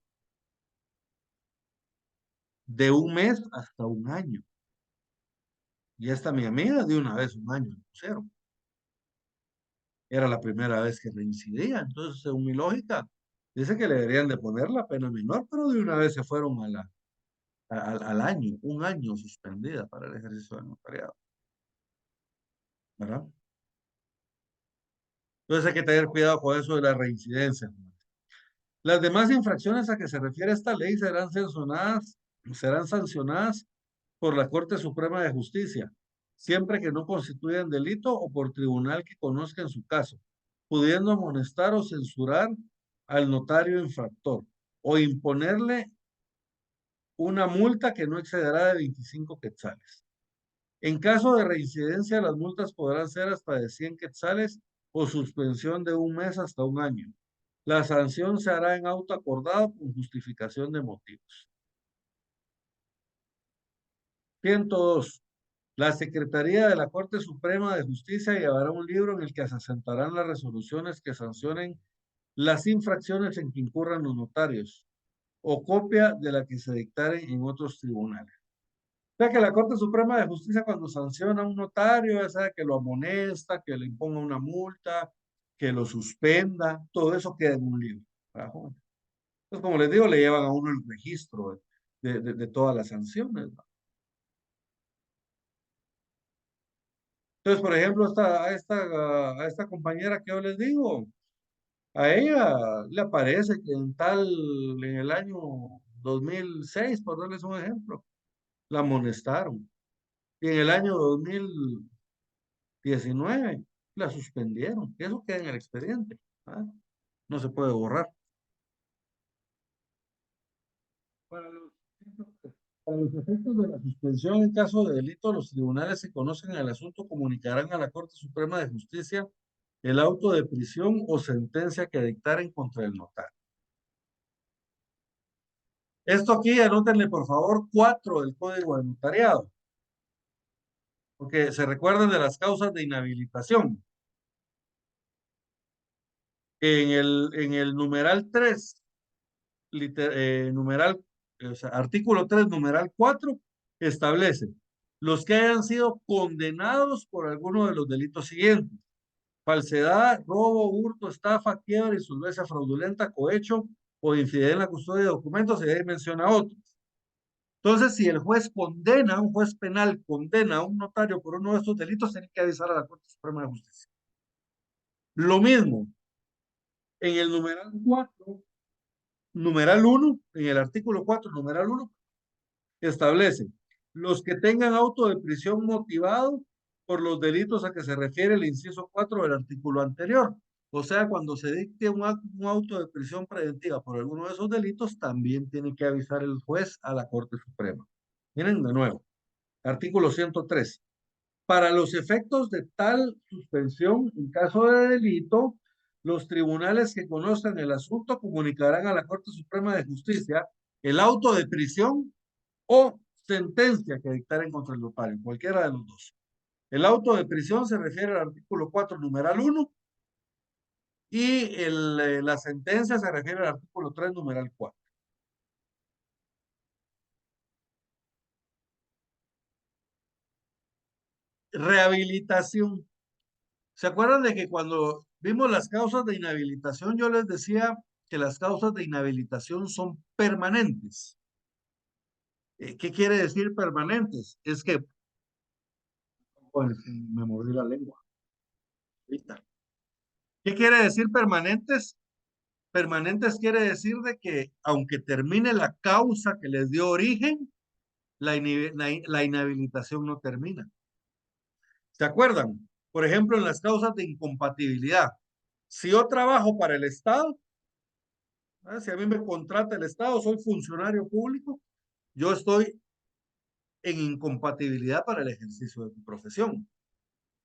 De un mes hasta un año. Y esta mi amiga de una vez un año le pusieron. Era la primera vez que reincidía. Entonces, según mi lógica, dice que le deberían de poner la pena menor, pero de una vez se fueron al año, un año suspendida para el ejercicio del notariado. ¿Verdad? Entonces hay que tener cuidado con eso de la reincidencia. Las demás infracciones a que se refiere esta ley serán sancionadas por la Corte Suprema de Justicia, siempre que no constituyan delito o por tribunal que conozca en su caso, pudiendo amonestar o censurar al notario infractor o imponerle una multa que no excederá de 25 quetzales. En caso de reincidencia, las multas podrán ser hasta de 100 quetzales o suspensión de un mes hasta un año. La sanción se hará en auto acordado con justificación de motivos. 102. La Secretaría de la Corte Suprema de Justicia llevará un libro en el que se asentarán las resoluciones que sancionen las infracciones en que incurran los notarios o copia de la que se dictaren en otros tribunales. O sea que la Corte Suprema de Justicia cuando sanciona a un notario, ya sea que lo amonesta, que le imponga una multa, que lo suspenda, todo eso queda en un libro. Entonces, como les digo, le llevan a uno el registro de todas las sanciones, ¿no? Entonces, por ejemplo, a esta compañera que yo les digo, a ella le aparece que en el año 2006, por darles un ejemplo, la amonestaron. Y en el año 2019 la suspendieron. Eso queda en el expediente. ¿Ah? No se puede borrar. Para los, para los efectos de la suspensión en caso de delito, los tribunales que conocen el asunto comunicarán a la Corte Suprema de Justicia el auto de prisión o sentencia que dictaren contra el notario. Esto aquí, anótenle por favor 4 del Código de Notariado, porque se recuerden de las causas de inhabilitación. En el numeral 3, o sea, artículo 3, numeral 4, establece los que hayan sido condenados por alguno de los delitos siguientes: falsedad, robo, hurto, estafa, quiebra, insolvencia fraudulenta, cohecho o infidelidad en la custodia de documentos, y ahí menciona otros. Entonces, si el juez condena, un juez penal condena a un notario por uno de estos delitos, tiene que avisar a la Corte Suprema de Justicia. Lo mismo, en el numeral 4, numeral 1, en el artículo 4, numeral 1, establece los que tengan auto de prisión motivado por los delitos a que se refiere el inciso 4 del artículo anterior. O sea, cuando se dicte un auto de prisión preventiva por alguno de esos delitos, también tiene que avisar el juez a la Corte Suprema. Miren de nuevo, artículo 103. Para los efectos de tal suspensión, en caso de delito, los tribunales que conozcan el asunto comunicarán a la Corte Suprema de Justicia el auto de prisión o sentencia que dictaren contra el notario, cualquiera de los dos. El auto de prisión se refiere al artículo 4, numeral 1, Y la sentencia se refiere al artículo 3, numeral 4. Rehabilitación. ¿Se acuerdan de que cuando vimos las causas de inhabilitación, yo les decía que las causas de inhabilitación son permanentes? ¿Qué quiere decir permanentes? Es que, bueno, me mordí la lengua. Ahorita. ¿Qué quiere decir permanentes? Permanentes quiere decir de que aunque termine la causa que les dio origen, la inhabilitación no termina. ¿Se acuerdan? Por ejemplo, en las causas de incompatibilidad. Si yo trabajo para el Estado, si a mí me contrata el Estado, soy funcionario público, yo estoy en incompatibilidad para el ejercicio de mi profesión.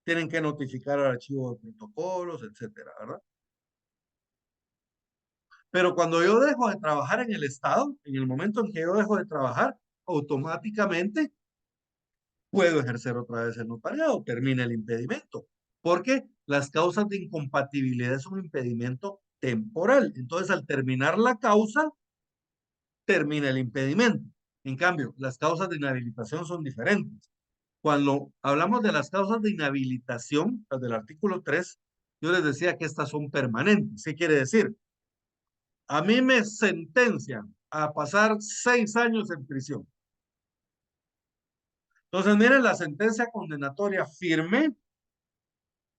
Tienen que notificar al archivo de protocolos, etcétera, ¿verdad? Pero cuando yo dejo de trabajar en el Estado, en el momento en que yo dejo de trabajar, automáticamente puedo ejercer otra vez el notariado, termina el impedimento, porque las causas de incompatibilidad es un impedimento temporal. Entonces, al terminar la causa, termina el impedimento. En cambio, las causas de inhabilitación son diferentes. Cuando hablamos de las causas de inhabilitación, las del artículo 3, yo les decía que estas son permanentes. ¿Qué quiere decir? A mí me sentencian a pasar 6 años en prisión. Entonces, miren, la sentencia condenatoria firme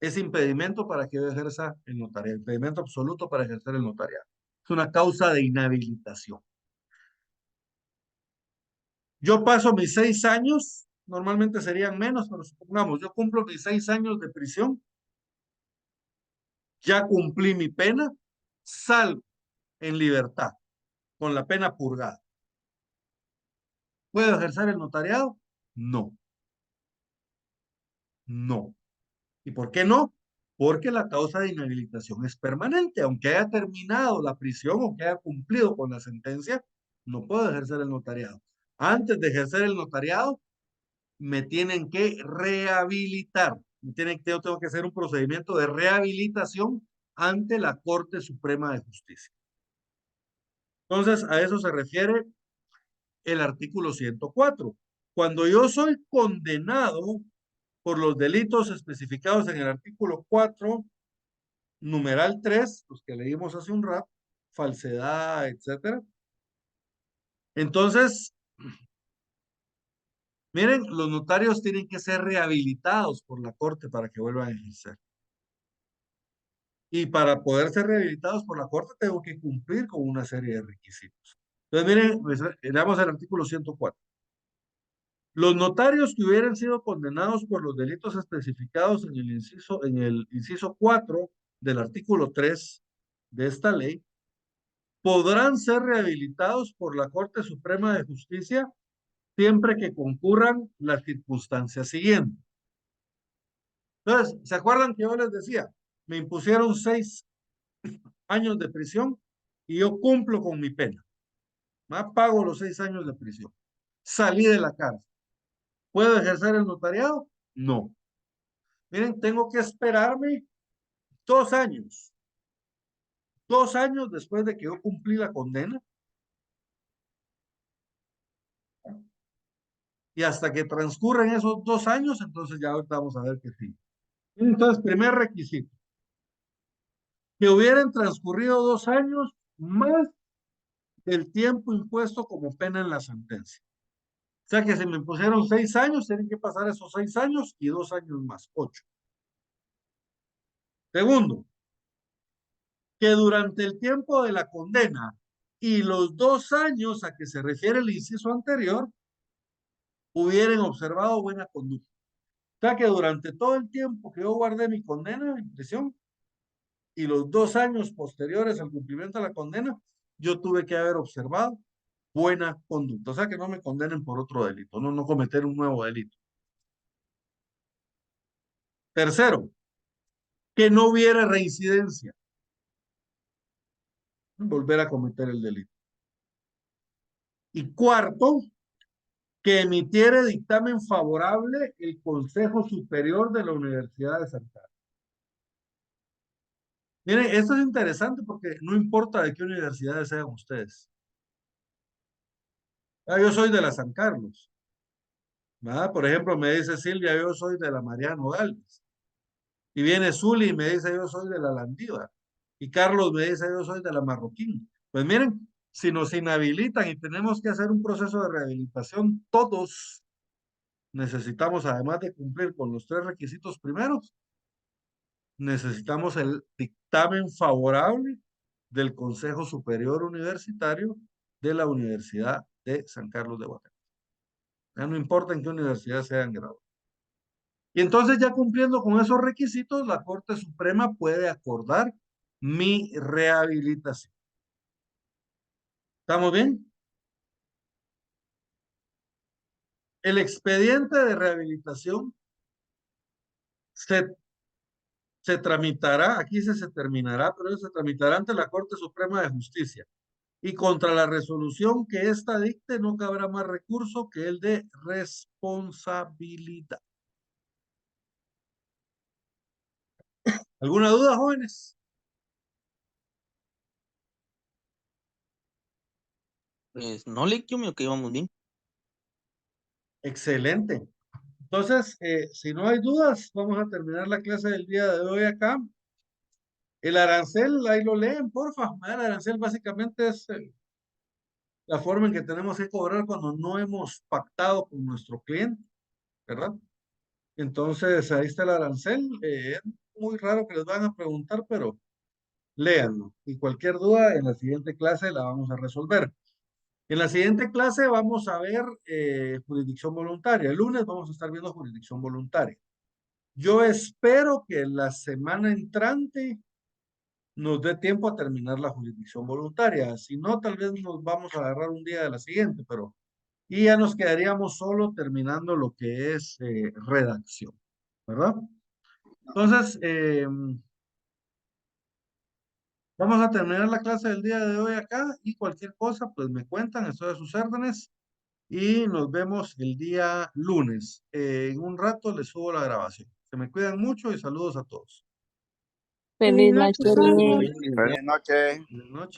es impedimento para que yo ejerza el notariado, impedimento absoluto para ejercer el notariado. Es una causa de inhabilitación. Yo paso mis 6 años, normalmente serían menos, pero supongamos, yo cumplo mis 6 años de prisión, ya cumplí mi pena, salgo en libertad, con la pena purgada. ¿Puedo ejercer el notariado? No. No. ¿Y por qué no? Porque la causa de inhabilitación es permanente. Aunque haya terminado la prisión o que haya cumplido con la sentencia, no puedo ejercer el notariado. Antes de ejercer el notariado, me tienen que rehabilitar. Yo tengo que hacer un procedimiento de rehabilitación ante la Corte Suprema de Justicia. Entonces, a eso se refiere el artículo 104. Cuando yo soy condenado por los delitos especificados en el artículo 4, numeral 3, los que leímos hace un rato, falsedad, etcétera. Entonces, miren, los notarios tienen que ser rehabilitados por la Corte para que vuelvan a ejercer. Y para poder ser rehabilitados por la Corte tengo que cumplir con una serie de requisitos. Entonces, miren, veamos el artículo 104. Los notarios que hubieran sido condenados por los delitos especificados en el inciso 4 del artículo 3 de esta ley podrán ser rehabilitados por la Corte Suprema de Justicia siempre que concurran las circunstancias siguientes. Entonces, ¿se acuerdan que yo les decía? Me impusieron 6 años de prisión y yo cumplo con mi pena. Pago los 6 años de prisión. Salí de la cárcel. ¿Puedo ejercer el notariado? No. Miren, tengo que esperarme 2 años. 2 años después de que yo cumplí la condena. Y hasta que transcurren esos 2 años, entonces ya ahorita vamos a ver qué sigue. Entonces, primer requisito. Que hubieran transcurrido 2 años más del tiempo impuesto como pena en la sentencia. O sea que si me pusieron 6 años, tienen que pasar esos 6 años y 2 años más, 8. Segundo, que durante el tiempo de la condena y los 2 años a que se refiere el inciso anterior, hubieran observado buena conducta. O sea que durante todo el tiempo que yo guardé mi condena en prisión y los 2 años posteriores al cumplimiento de la condena, yo tuve que haber observado buena conducta. O sea que no me condenen por otro delito, no cometer un nuevo delito. Tercero, que no hubiera reincidencia. Volver a cometer el delito. Y cuarto, que emitiera dictamen favorable el Consejo Superior de la Universidad de Santa Ana. Miren, esto es interesante porque no importa de qué universidades sean ustedes. Yo soy de la San Carlos. ¿Verdad? Por ejemplo, me dice Silvia, yo soy de la Mariano Gálvez. Y viene Zuli y me dice, yo soy de la Landívar. Y Carlos me dice, yo soy de la Marroquín. Pues miren, si nos inhabilitan y tenemos que hacer un proceso de rehabilitación, todos necesitamos, además de cumplir con los 3 requisitos primeros, necesitamos el dictamen favorable del Consejo Superior Universitario de la Universidad de San Carlos de Guatemala. Ya no importa en qué universidad se hayan graduado. Y entonces, ya cumpliendo con esos requisitos, la Corte Suprema puede acordar mi rehabilitación. ¿Estamos bien? El expediente de rehabilitación se tramitará, aquí se terminará, pero se tramitará ante la Corte Suprema de Justicia. Y contra la resolución que ésta dicte no cabrá más recurso que el de responsabilidad. ¿Alguna duda, jóvenes? Pues no le mío que íbamos bien. Excelente. Entonces, si no hay dudas, vamos a terminar la clase del día de hoy acá. El arancel, ahí lo leen, porfa. El arancel básicamente es la forma en que tenemos que cobrar cuando no hemos pactado con nuestro cliente, ¿verdad? Entonces, ahí está el arancel. Es muy raro que les van a preguntar, pero léanlo. Y cualquier duda, en la siguiente clase la vamos a resolver. En la siguiente clase vamos a ver jurisdicción voluntaria. El lunes vamos a estar viendo jurisdicción voluntaria. Yo espero que la semana entrante nos dé tiempo a terminar la jurisdicción voluntaria. Si no, tal vez nos vamos a agarrar un día de la siguiente, pero y ya nos quedaríamos solo terminando lo que es redacción, ¿verdad? Entonces, vamos a terminar la clase del día de hoy acá y cualquier cosa, pues me cuentan, estoy a sus órdenes y nos vemos el día lunes. En un rato les subo la grabación. Se me cuidan mucho y saludos a todos. Feliz noche. Buenas noches. Buenas noches.